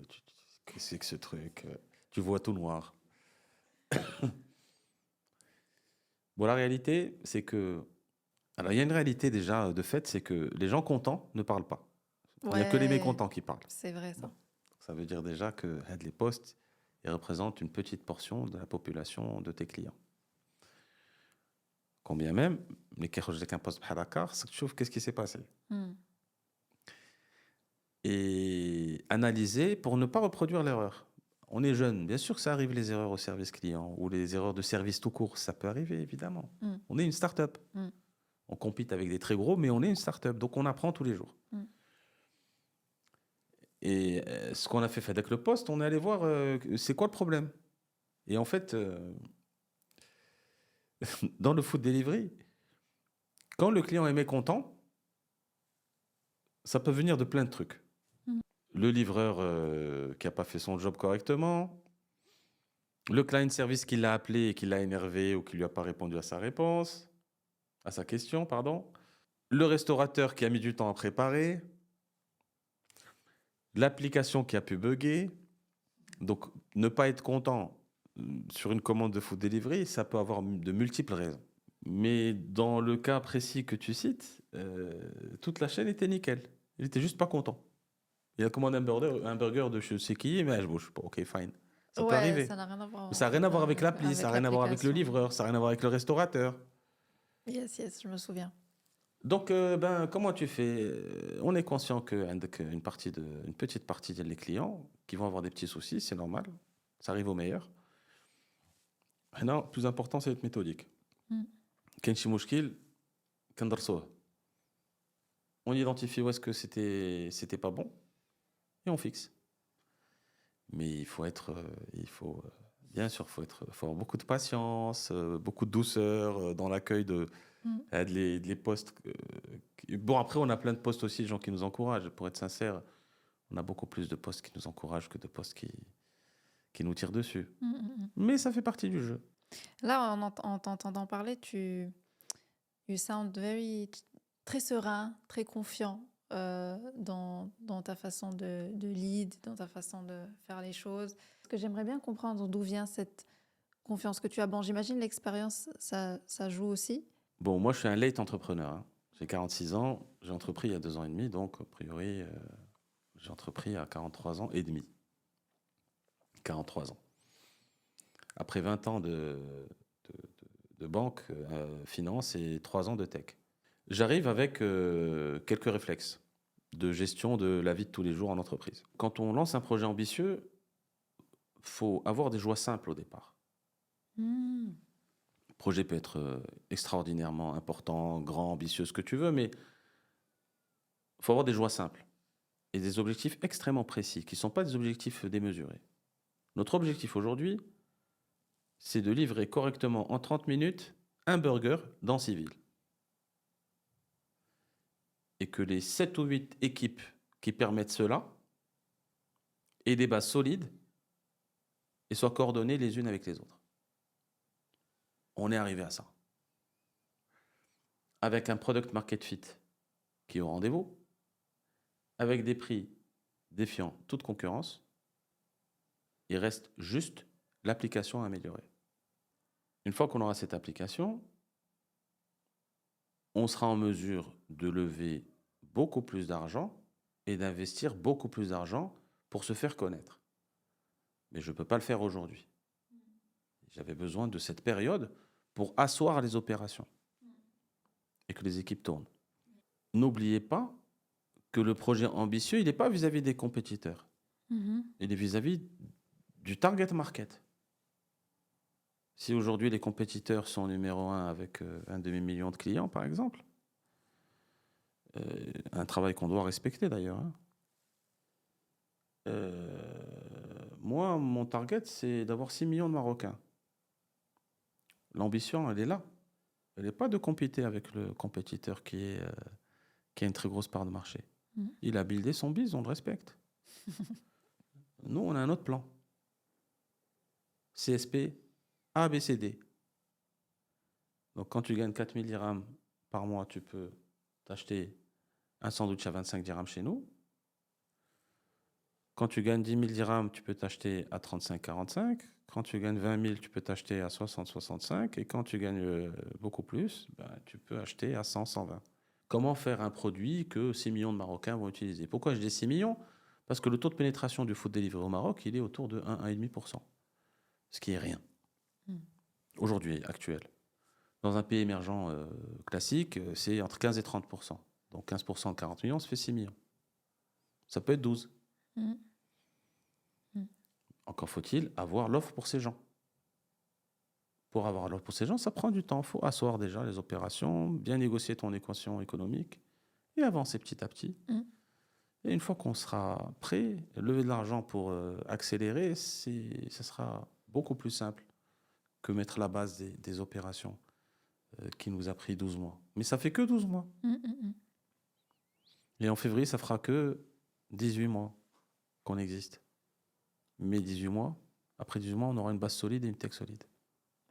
Qu'est-ce que c'est que ce truc? Tu vois tout noir. Bon, la réalité, c'est que... Alors, il y a une réalité déjà de fait, c'est que les gens contents ne parlent pas. Il n'y a que les Ouais, mécontents qui parlent. c'est vrai Bon, ça. ça veut dire déjà que les postes, ils représentent une petite portion de la population de tes clients. Combien même, mais quand je dis qu'un poste bhalakar, c'est que tu trouves qu'est-ce qui s'est passé. Hmm. Et analyser pour ne pas reproduire l'erreur. On est jeune, bien sûr que ça arrive les erreurs au service client ou les erreurs de service tout court, ça peut arriver évidemment. Hmm. On est une start-up. Hmm. On compite avec des très gros, mais on est une start-up, donc on apprend tous les jours. Hmm. Et ce qu'on a fait avec le poste, on est allé voir c'est quoi le problème. Et en fait, dans le food delivery, quand le client est mécontent, ça peut venir de plein de trucs. Hmm. Le livreur qui n'a pas fait son job correctement, le client service qui l'a appelé et qui l'a énervé ou qui lui a pas répondu à sa réponse, à sa question, pardon. Le restaurateur qui a mis du temps à préparer, l'application qui a pu bugger. Donc, ne pas être content sur une commande de food delivery, ça peut avoir de multiples raisons. Mais dans le cas précis que tu cites, toute la chaîne était nickel. Il était juste pas content. Il a commandé un burger de je sais qui, mais je bouge pas. Ok, fine. Ça peut Ouais, arriver. ça n'a rien à voir Mais en ça n'a rien fait à voir avec l'appli, ça n'a avec rien à voir avec le l'application. livreur, ça n'a rien à voir avec le restaurateur. Yes, yes, je me souviens. Donc, comment tu fais? On est conscient qu'avec une petite partie des clients qui vont avoir des petits soucis, c'est normal. Ça arrive aux meilleurs. Maintenant, le plus important, c'est d'être méthodique. Hmm. كاين شي مشكل كندرسوه. On identifie où est-ce que c'était pas bon et on fixe. Mais bien sûr, faut avoir beaucoup de patience, beaucoup de douceur dans l'accueil Hmm. les postes. Bon, après, on a plein de postes aussi, de gens qui nous encouragent. Pour être sincère, on a beaucoup plus de postes qui nous encouragent que de postes qui nous tirent dessus. Hmm, hmm, hmm. Mais ça fait partie du jeu. Là, en t'entendant parler, you sound très serein, très confiant dans ta façon de lead, dans ta façon de faire les choses. Parce que j'aimerais bien comprendre d'où vient cette confiance que tu as. Bon, j'imagine l'expérience, ça joue aussi. Bon, moi, je suis un late entrepreneur, hein. J'ai 46 ans, j'ai entrepris il y a 2 ans et demi, donc a priori, j'ai entrepris à 43 ans et demi. 43 ans. Après 20 ans de banque, finance et 3 ans de tech. J'arrive avec quelques réflexes de gestion de la vie de tous les jours en entreprise. Quand on lance un projet ambitieux, faut avoir des joies simples au départ. Hmm. Le projet peut être extraordinairement important, grand, ambitieux, ce que tu veux, mais il faut avoir des joies simples et des objectifs extrêmement précis, qui ne sont pas des objectifs démesurés. Notre objectif aujourd'hui, c'est de livrer correctement en 30 minutes un burger dans Civil. Et que les 7 ou 8 équipes qui permettent cela aient des bases solides et soient coordonnées les unes avec les autres. On est arrivé à ça. Avec un product market fit qui est au rendez-vous, avec des prix défiant toute concurrence, il reste juste l'application à améliorer. Une fois qu'on aura cette application, on sera en mesure de lever beaucoup plus d'argent et d'investir beaucoup plus d'argent pour se faire connaître. Mais je ne peux pas le faire aujourd'hui. J'avais besoin de cette période pour asseoir les opérations et que les équipes tournent. N'oubliez pas que le projet ambitieux, il n'est pas vis-à-vis des compétiteurs. Mhm. Il est vis-à-vis du target market. Si aujourd'hui les compétiteurs sont numéro 1 avec un demi-million de clients, par exemple, un travail qu'on doit respecter d'ailleurs, hein. Moi, mon target, c'est d'avoir 6 millions de Marocains L'ambition, elle est là. Elle n'est pas de compéter avec le compétiteur qui a une très grosse part de marché. Il a buildé son biz, on le respecte. Nous, on a un autre plan. CSP, A, B, C, D. Donc, quand tu gagnes 4000 dirhams par mois, tu peux t'acheter un sandwich à 25 dirhams chez nous. Quand tu gagnes 10 000 dirhams, tu peux t'acheter à 35-45. Quand tu gagnes 20 000, tu peux t'acheter à 60-65. Et quand tu gagnes beaucoup plus, tu peux acheter à 100-120. Comment faire un produit que 6 millions de Marocains vont utiliser? Pourquoi je dis 6 millions? Parce que le taux de pénétration du food delivery au Maroc, il est autour de 1,5%. Ce qui est rien. Aujourd'hui, actuel. Dans un pays émergent classique, c'est entre 15 et 30%. Donc 15% de 40 millions, ça fait 6 millions. Ça peut être 12. Encore faut-il avoir l'offre pour ces gens. Pour avoir l'offre pour ces gens, ça prend du temps. Il faut asseoir déjà les opérations, bien négocier ton équation économique et avancer petit à petit. Et une fois qu'on sera prêt, lever de l'argent pour accélérer, ça sera beaucoup plus simple que mettre la base des opérations qui nous a pris 12 mois. Mais ça fait que 12 mois. Et en février, ça fera que 18 mois qu'on existe. Mais 18 mois, après 18 mois, on aura une base solide et une tech solide.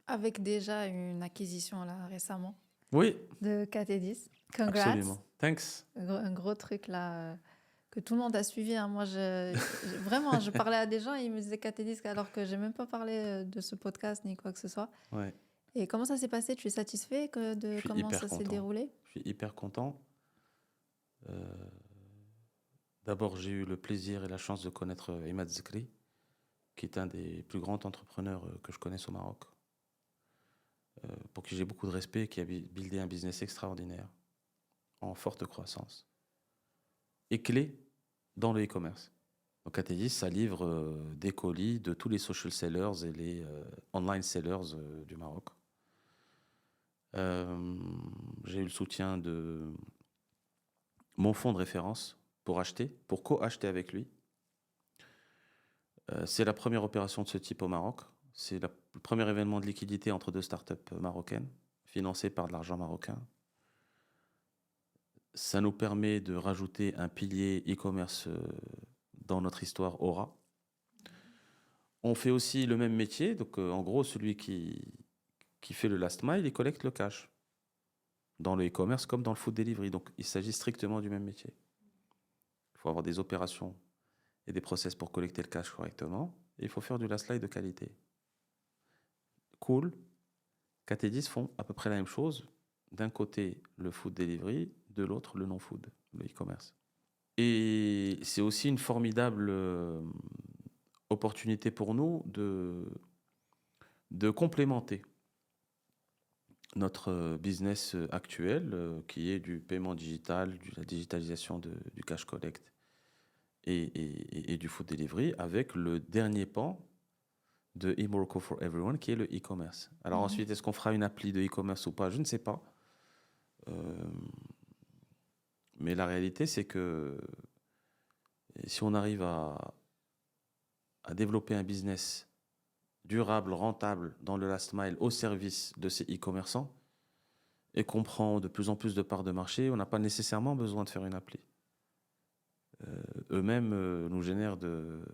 Avec déjà une acquisition là récemment. Oui. De KT10. Congrats. Absolument. Thanks. Un gros truc là que tout le monde a suivi. Hein. Moi, vraiment, je parlais à des gens et ils me disaient KT10 alors que j'ai même pas parlé de ce podcast ni quoi que ce soit. Ouais. Et comment ça s'est passé? Tu es satisfait de comment ça s'est déroulé? Je suis hyper content. D'abord, j'ai eu le plaisir et la chance de connaître Imad Zikri, qui est un des plus grands entrepreneurs que je connaisse au Maroc, pour qui j'ai beaucoup de respect, qui a buildé un business extraordinaire, en forte croissance, et clé dans le e-commerce. Donc KT10, ça livre des colis de tous les social sellers et les online sellers du Maroc. J'ai eu le soutien de mon fonds de référence pour co-acheter avec lui. C'est la première opération de ce type au Maroc. C'est le premier événement de liquidité entre deux startups marocaines, financé par de l'argent marocain. Ça nous permet de rajouter un pilier e-commerce dans notre histoire Aura. On fait aussi le même métier. Donc, en gros, celui qui fait le last mile, il collecte le cash. Dans le e-commerce comme dans le food delivery. Donc, il s'agit strictement du même métier. Il faut avoir des opérations et des process pour collecter le cash correctement. Et il faut faire du last mile de qualité. Cool. KT10 font à peu près la même chose. D'un côté, le food delivery, de l'autre, le non-food, le e-commerce. Et c'est aussi une formidable opportunité pour nous de complémenter notre business actuel, qui est du paiement digital, de la digitalisation du cash collect et du food delivery, avec le dernier pan de eMorocco for Everyone, qui est le e-commerce. Alors ensuite, est-ce qu'on fera une appli de e-commerce ou pas? Je ne sais pas. Mais la réalité, c'est que si on arrive à développer un business durable, rentable, dans le last mile, au service de ces e-commerçants, et qu'on prend de plus en plus de parts de marché, on n'a pas nécessairement besoin de faire une appli. Eux-mêmes nous génèrent de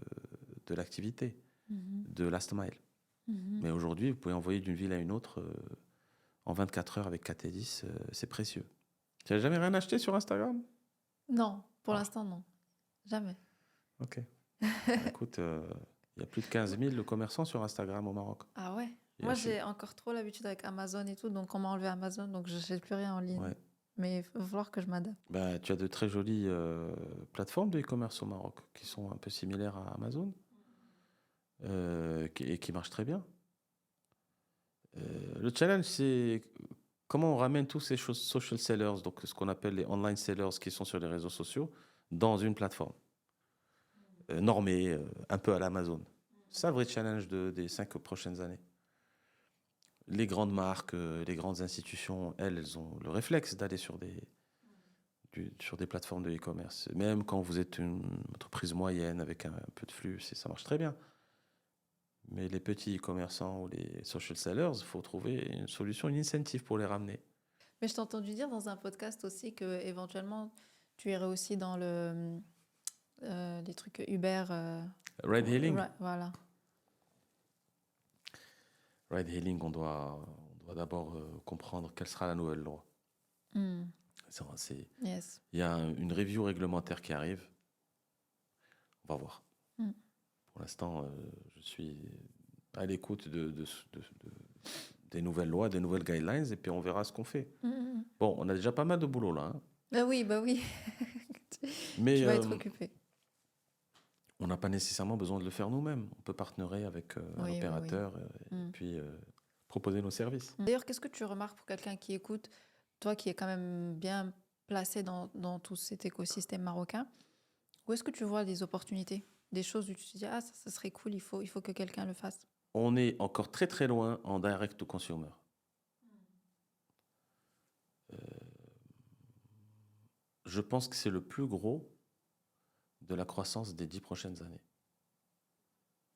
l'activité, de last mile. Mais aujourd'hui, vous pouvez envoyer d'une ville à une autre en 24 heures avec KT10, c'est précieux. Tu n'as jamais rien acheté sur Instagram? Non, pour l'instant, non. Jamais. Ok. Écoute, il y a plus de 15 000 commerçants sur Instagram au Maroc. Ah ouais? Moi, j'ai encore trop l'habitude avec Amazon et tout, donc on m'a enlevé Amazon, donc je n'achète plus rien en ligne. Ouais. Mais il va falloir que je m'adapte. Tu as de très jolies plateformes de e-commerce au Maroc qui sont un peu similaires à Amazon et qui marchent très bien. Le challenge, c'est comment on ramène tous ces social sellers, donc ce qu'on appelle les online sellers qui sont sur les réseaux sociaux, dans une plateforme normée, un peu à l'Amazon. C'est ça le vrai challenge des 5 prochaines années. Les grandes marques, les grandes institutions, elles ont le réflexe d'aller sur des plateformes de e-commerce. Même quand vous êtes une entreprise moyenne avec un peu de flux, ça marche très bien. Mais les petits commerçants ou les social sellers, il faut trouver une solution, une incentive pour les ramener. Mais je t'ai entendu dire dans un podcast aussi que éventuellement tu irais aussi dans les trucs Uber. Ride hailing. Voilà. Ride hailing, on doit d'abord comprendre quelle sera la nouvelle loi. Mm. Il y a une review réglementaire qui arrive. On va voir. Pour l'instant, je suis à l'écoute des nouvelles lois, des nouvelles guidelines, et puis on verra ce qu'on fait. Bon, on a déjà pas mal de boulot là. Bah oui. Mais tu vas être occupé. On n'a pas nécessairement besoin de le faire nous-mêmes. On peut partenaire avec un opérateur et puis proposer nos services. D'ailleurs, qu'est-ce que tu remarques pour quelqu'un qui écoute, toi qui es quand même bien placé dans tout cet écosystème marocain, où est-ce que tu vois des opportunités, des choses où tu te dis ah ça serait cool, il faut que quelqu'un le fasse? On est encore très très loin en direct to consumer. Je pense que c'est le plus gros de la croissance des 10 prochaines années.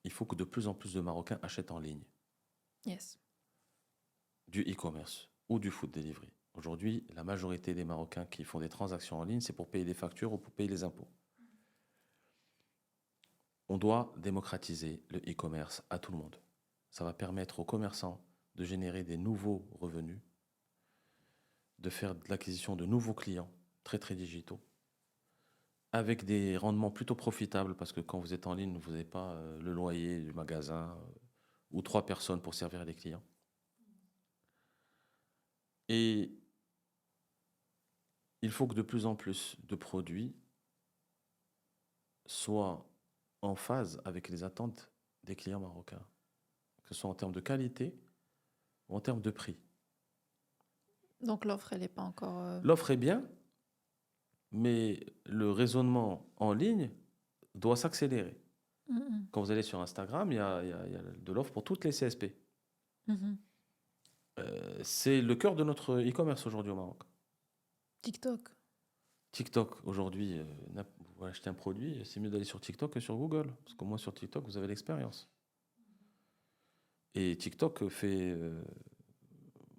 Il faut que de plus en plus de Marocains achètent en ligne. Yes. Du e-commerce ou du food delivery. Aujourd'hui, la majorité des Marocains qui font des transactions en ligne, c'est pour payer des factures ou pour payer les impôts. On doit démocratiser le e-commerce à tout le monde. Ça va permettre aux commerçants de générer des nouveaux revenus, de faire de l'acquisition de nouveaux clients très très digitaux, avec des rendements plutôt profitables, parce que quand vous êtes en ligne, vous n'avez pas le loyer du magasin ou 3 personnes pour servir les clients. Et il faut que de plus en plus de produits soient en phase avec les attentes des clients marocains, que ce soit en termes de qualité ou en termes de prix. Donc l'offre, elle n'est pas encore... L'offre est bien, mais le raisonnement en ligne doit s'accélérer. Quand vous allez sur Instagram, il y a de l'offre pour toutes les CSP. C'est le cœur de notre e-commerce aujourd'hui au Maroc. TikTok, aujourd'hui, vous achetez un produit, c'est mieux d'aller sur TikTok que sur Google. Parce qu'au moins sur TikTok, vous avez l'expérience. Et TikTok fait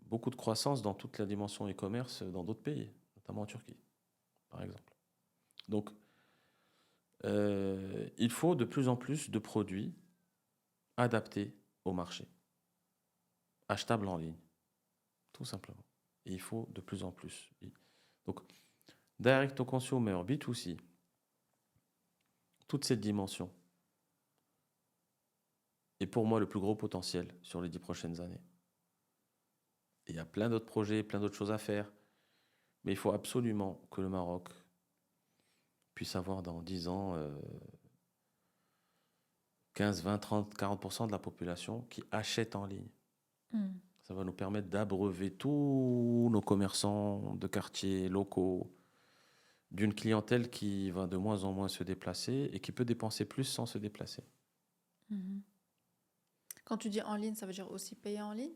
beaucoup de croissance dans toute la dimension e-commerce dans d'autres pays, notamment en Turquie, par exemple. Donc, il faut de plus en plus de produits adaptés au marché, achetables en ligne, tout simplement. Et il faut de plus en plus. Donc, direct to consumer, B2C, toute cette dimension est pour moi le plus gros potentiel sur les 10 prochaines années. Et il y a plein d'autres projets, plein d'autres choses à faire, mais il faut absolument que le Maroc puisse avoir dans 10 ans 15, 20, 30, 40% de la population qui achète en ligne. Ça va nous permettre d'abreuver tous nos commerçants de quartiers locaux d'une clientèle qui va de moins en moins se déplacer et qui peut dépenser plus sans se déplacer. Quand tu dis en ligne, ça veut dire aussi payer en ligne?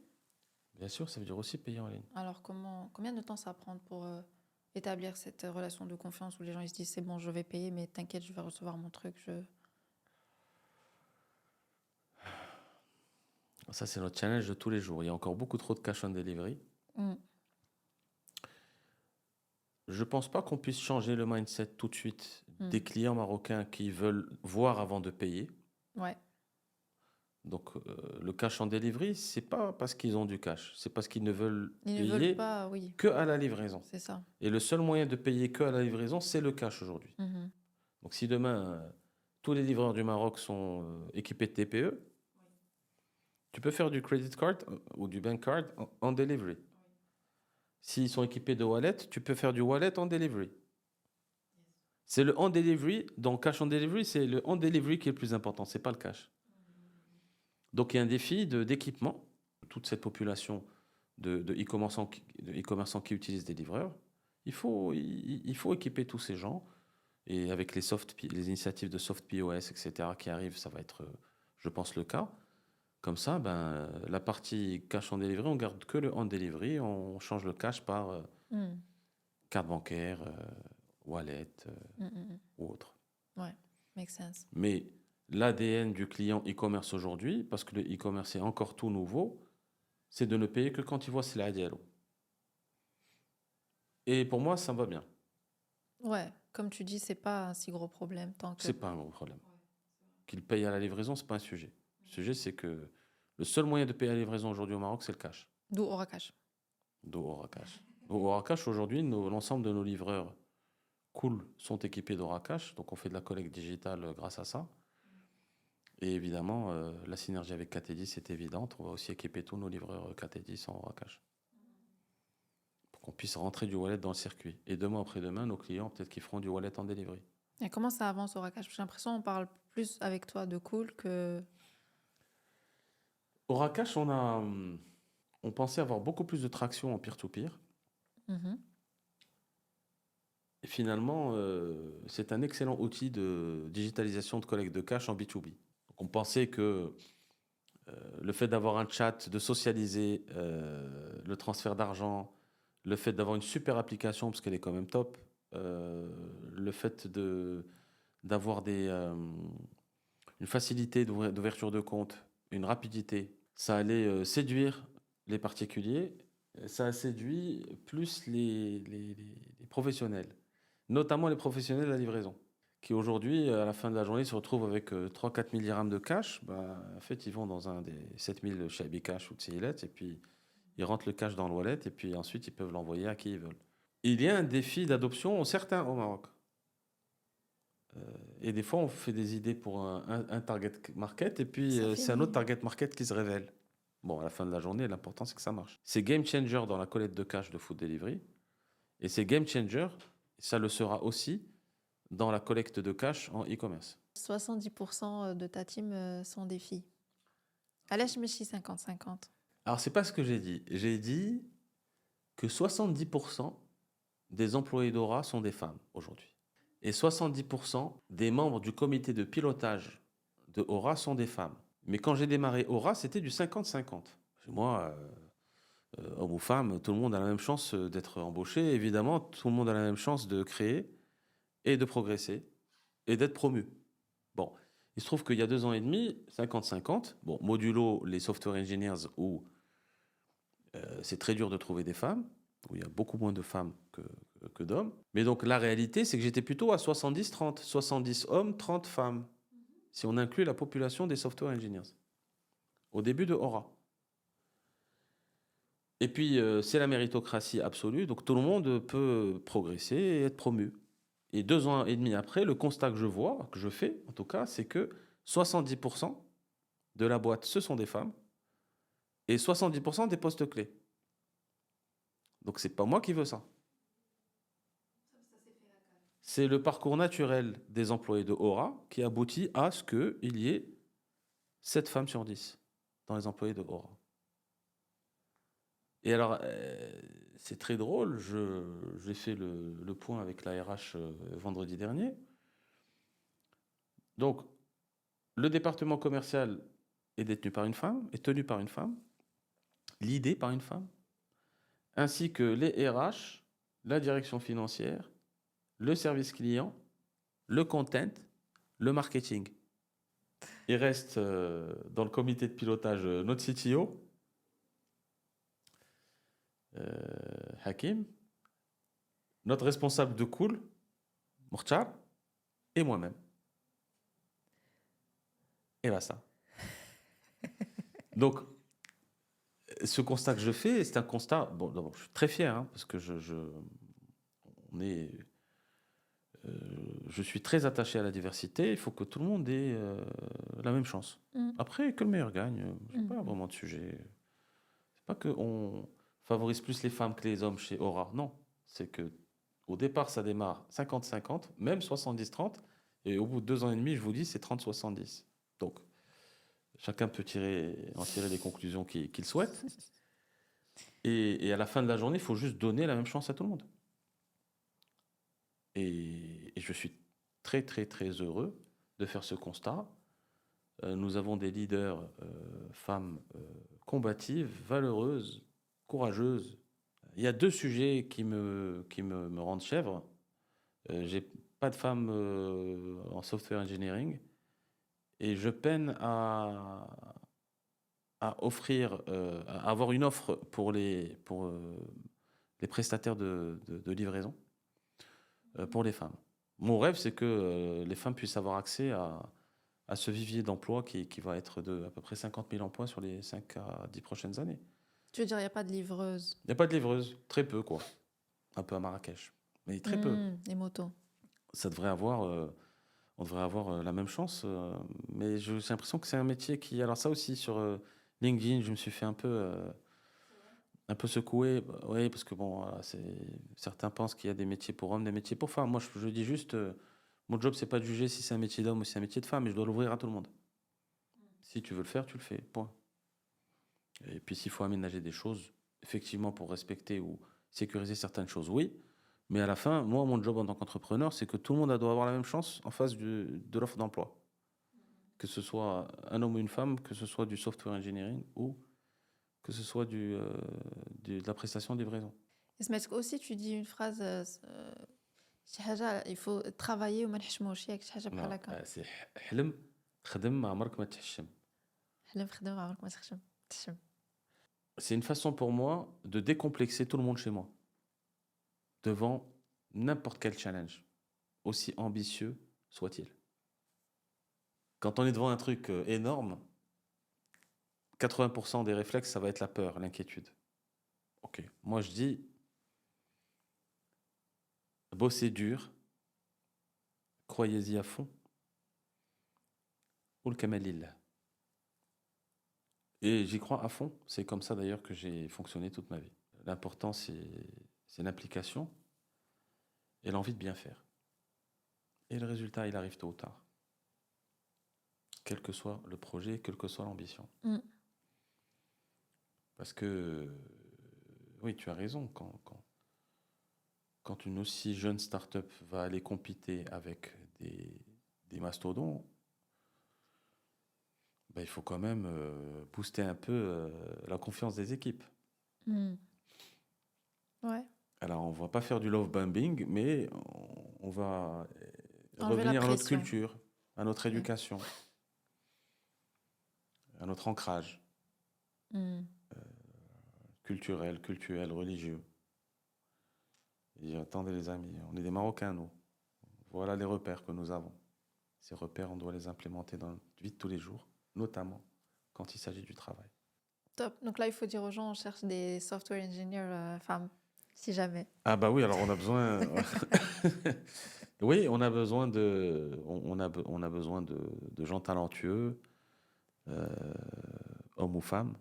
Bien sûr, ça veut dire aussi payer en ligne. Alors, combien de temps ça va prendre pour établir cette relation de confiance où les gens ils se disent c'est bon, je vais payer, mais t'inquiète, je vais recevoir mon truc. Ça, c'est notre challenge de tous les jours. Il y a encore beaucoup trop de cash on delivery. Je ne pense pas qu'on puisse changer le mindset tout de suite des clients marocains qui veulent voir avant de payer. Ouais. Donc, le cash on delivery, ce n'est pas parce qu'ils ont du cash, c'est parce qu'ils ne veulent Ils ne payer veulent pas, oui. que à la livraison. C'est ça. Et le seul moyen de payer que à la livraison, c'est le cash aujourd'hui. Donc, si demain, tous les livreurs du Maroc sont équipés de TPE, tu peux faire du credit card ou du bank card en delivery. S'ils sont équipés de wallet, tu peux faire du wallet en delivery. C'est le on delivery, donc cash on delivery, c'est le on delivery qui est le plus important, c'est pas le cash. Donc il y a un défi d'équipement, toute cette population de e-commerçants qui utilisent des livreurs. Il faut équiper tous ces gens, et avec les initiatives de soft POS, etc., qui arrivent, ça va être, je pense, le cas. Comme ça, la partie cash on delivery, on garde que le on delivery, on change le cash par carte bancaire, wallet ou autre. Ouais, make sense. Mais l'ADN du client e-commerce aujourd'hui, parce que le e-commerce est encore tout nouveau, c'est de ne payer que quand il voit c'est la. Et pour moi, ça me va bien. Ouais, comme tu dis, c'est pas un si gros problème tant que... C'est pas un gros problème. Qu'il paye à la livraison, c'est pas un sujet. Le sujet, c'est que le seul moyen de payer à la livraison aujourd'hui au Maroc, c'est le cash. D'où Oracash. Oracash. Oracash, aujourd'hui, l'ensemble de nos livreurs cool sont équipés d'Oracash, donc on fait de la collecte digitale grâce à ça. Et évidemment, la synergie avec KT10 est évidente. On va aussi équiper tous nos livreurs KT10 en Oracash pour qu'on puisse rentrer du wallet dans le circuit. Et demain après-demain, nos clients, peut-être qu'ils feront du wallet en delivery. Et comment ça avance Oracash? J'ai l'impression qu'on parle plus avec toi de Cool que... Oracash, on pensait avoir beaucoup plus de traction en peer-to-peer. Mhm. Et finalement, c'est un excellent outil de digitalisation de collecte de cash en B2B. Donc on pensait que le fait d'avoir un chat, de socialiser le transfert d'argent, le fait d'avoir une super application, parce qu'elle est quand même top, le fait d'avoir une facilité d'ouverture de compte, une rapidité, ça allait séduire les particuliers, ça a séduit plus les professionnels, notamment les professionnels de la livraison, qui aujourd'hui, à la fin de la journée, se retrouvent avec 3-4 000 dirhams de cash. Bah, en fait, ils vont dans un des 7 000 chez Cash ou Tsehilet, et puis ils rentrent le cash dans le wallet, et puis ensuite, ils peuvent l'envoyer à qui ils veulent. Il y a un défi d'adoption certain au Maroc. Et des fois, on fait des idées pour un target market, et puis c'est un autre target market qui se révèle. Bon, à la fin de la journée, l'important, c'est que ça marche. C'est game changer dans la collecte de cash de food delivery, et c'est game changer, ça le sera aussi dans la collecte de cash en e-commerce. 70% de ta team sont des filles. Allez, je me suis 50-50. Alors, c'est pas ce que j'ai dit. J'ai dit que 70% des employés d'Aura sont des femmes aujourd'hui. Et 70% des membres du comité de pilotage de Aura sont des femmes. Mais quand j'ai démarré Aura, c'était du 50-50. Moi, homme ou femme, tout le monde a la même chance d'être embauché. Évidemment, tout le monde a la même chance de créer et de progresser et d'être promu. Bon, il se trouve qu'il y a 2 ans et demi, 50-50. Bon, modulo les software engineers où c'est très dur de trouver des femmes, où il y a beaucoup moins de femmes que d'hommes. Mais donc la réalité, c'est que j'étais plutôt à 70-30. 70 hommes, 30 femmes. Si on inclut la population des software engineers. Au début de Aura. Et puis, c'est la méritocratie absolue, donc tout le monde peut progresser et être promu. Et 2 ans et demi après, le constat que je vois, que je fais en tout cas, c'est que 70% de la boîte, ce sont des femmes, et 70% des postes clés. Donc c'est pas moi qui veux ça. C'est le parcours naturel des employés de Aura qui aboutit à ce qu'il y ait 7 femmes sur 10 dans les employés de Aura. Et alors, c'est très drôle, j'ai fait le point avec la RH vendredi dernier. Donc, le département commercial est détenu par une femme, est tenu par une femme, l'idée par une femme, ainsi que les RH, la direction financière, le service client, le content, le marketing. Il reste dans le comité de pilotage notre CTO, Hakim, notre responsable de Cool, Mourchar, et moi-même. Et là, ça. Donc, ce constat que je fais, c'est un constat. Bon, d'abord, je suis très fier, hein, parce que je suis très attaché à la diversité. Il faut que tout le monde ait la même chance. Après, que le meilleur gagne. C'est pas vraiment de sujet. C'est pas qu'on favorise plus les femmes que les hommes chez Aura. Non. C'est que au départ, ça démarre 50-50, même 70-30. Et au bout de 2 ans et demi, je vous dis, c'est 30-70. Donc, chacun peut en tirer les conclusions qu'il souhaite. Et à la fin de la journée, il faut juste donner la même chance à tout le monde. Et je suis très, très, très heureux de faire ce constat. Nous avons des leaders femmes combatives, valeureuses, courageuses. Il y a 2 sujets qui me rendent chèvre. J'ai pas de femmes en software engineering Et je peine à offrir, à avoir une offre pour les prestataires de livraison pour les femmes. Mon rêve, c'est que les femmes puissent avoir accès à ce vivier d'emploi qui va être de à peu près 50 000 emplois sur les 5 à 10 prochaines années. Tu veux dire, il n'y a pas de livreuse? Il n'y a pas de livreuse, très peu quoi. Un peu à Marrakech, mais très peu. Les motos. Ça devrait avoir, on devrait avoir la même chance, mais j'ai l'impression que c'est un métier qui... Alors ça aussi, sur LinkedIn, je me suis fait un peu secoué. Oui, parce que bon, voilà, certains pensent qu'il y a des métiers pour hommes, des métiers pour femmes. Moi, je dis juste, mon job, c'est pas de juger si c'est un métier d'homme ou si c'est un métier de femme, mais je dois l'ouvrir à tout le monde. Si tu veux le faire, tu le fais, point. Et puis s'il faut aménager des choses, effectivement, pour respecter ou sécuriser certaines choses, oui. Mais à la fin, moi, mon job en tant qu'entrepreneur, c'est que tout le monde doit avoir la même chance en face de l'offre d'emploi. Que ce soit un homme ou une femme, que ce soit du software engineering ou que ce soit de la prestation de livraison. Et aussi, tu dis une phrase, شي حاجة il faut travailler وما نحشموش ياك شي حاجة بحال Non, هكا. c'est حلم خدم ما عمرك ما تحشم. حلم خدم عمرك ما تحشم. C'est une façon pour moi de décomplexer tout le monde chez moi devant n'importe quel challenge, aussi ambitieux soit-il. Quand on est devant un truc énorme, 80% des réflexes, ça va être la peur, l'inquiétude. Ok, moi je dis, bossez dur, croyez-y à fond, ou le kamalillah. Et j'y crois à fond, c'est comme ça d'ailleurs que j'ai fonctionné toute ma vie. L'important, c'est l'implication et l'envie de bien faire. Et le résultat, il arrive tôt ou tard. Quel que soit le projet, quelle que soit l'ambition. Parce que, oui, tu as raison, quand une aussi jeune start-up va aller compéter avec des mastodons, ben, il faut quand même booster un peu la confiance des équipes. Ouais. Alors, on ne va pas faire du love bombing, mais on va Enlever revenir la à notre pression. culture, à notre éducation, à notre ancrage culturel, religieux. Et dire, attendez les amis, on est des Marocains, nous. Voilà les repères que nous avons. Ces repères, on doit les implémenter dans notre vie de tous les jours, notamment quand il s'agit du travail. Top. Donc là, il faut dire aux gens, on cherche des software engineers femmes, si jamais. Ah bah oui, alors on a besoin... Oui, on a besoin on a besoin de gens talentueux, hommes ou femmes.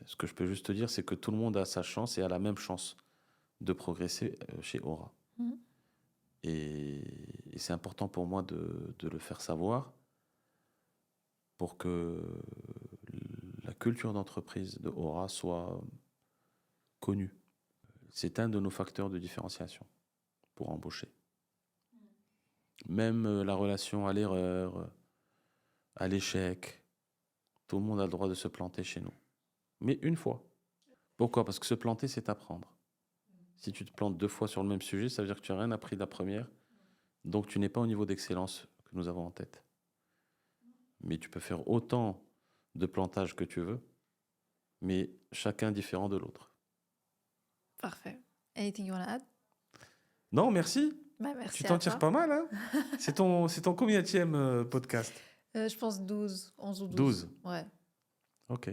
Ce que je peux juste te dire, c'est que tout le monde a sa chance et a la même chance de progresser chez Aura. Et c'est important pour moi de le faire savoir pour que la culture d'entreprise de Aura soit connue. C'est un de nos facteurs de différenciation pour embaucher. Même la relation à l'erreur, à l'échec, tout le monde a le droit de se planter chez nous. Mais une fois. Pourquoi ? Parce que se planter, c'est apprendre. Si tu te plantes 2 fois sur le même sujet, ça veut dire que tu n'as rien appris de la première. Donc tu n'es pas au niveau d'excellence que nous avons en tête. Mais tu peux faire autant de plantages que tu veux, mais chacun différent de l'autre. Parfait. Anything you want to add? Non, merci. Bah, merci Tu t'en à tires toi. pas mal, hein? C'est ton combienième podcast? Je pense 12, 11 ou 12. 12. Ouais. Ok.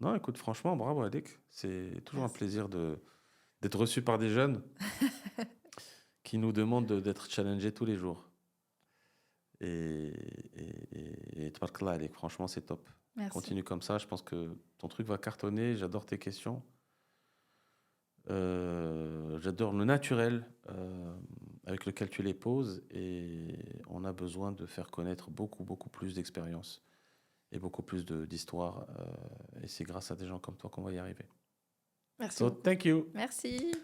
Non, écoute, franchement, bravo Alec. C'est toujours Merci. un plaisir d'être reçu par des jeunes qui nous demandent d'être challengés tous les jours. Et tabarkallah Alec, franchement, c'est top. Merci. Continue comme ça, je pense que ton truc va cartonner. J'adore tes questions. J'adore le naturel avec lequel tu les poses, et on a besoin de faire connaître beaucoup, beaucoup plus d'expériences et beaucoup plus d'histoires. Et c'est grâce à des gens comme toi qu'on va y arriver. Merci So, beaucoup. thank you. Merci.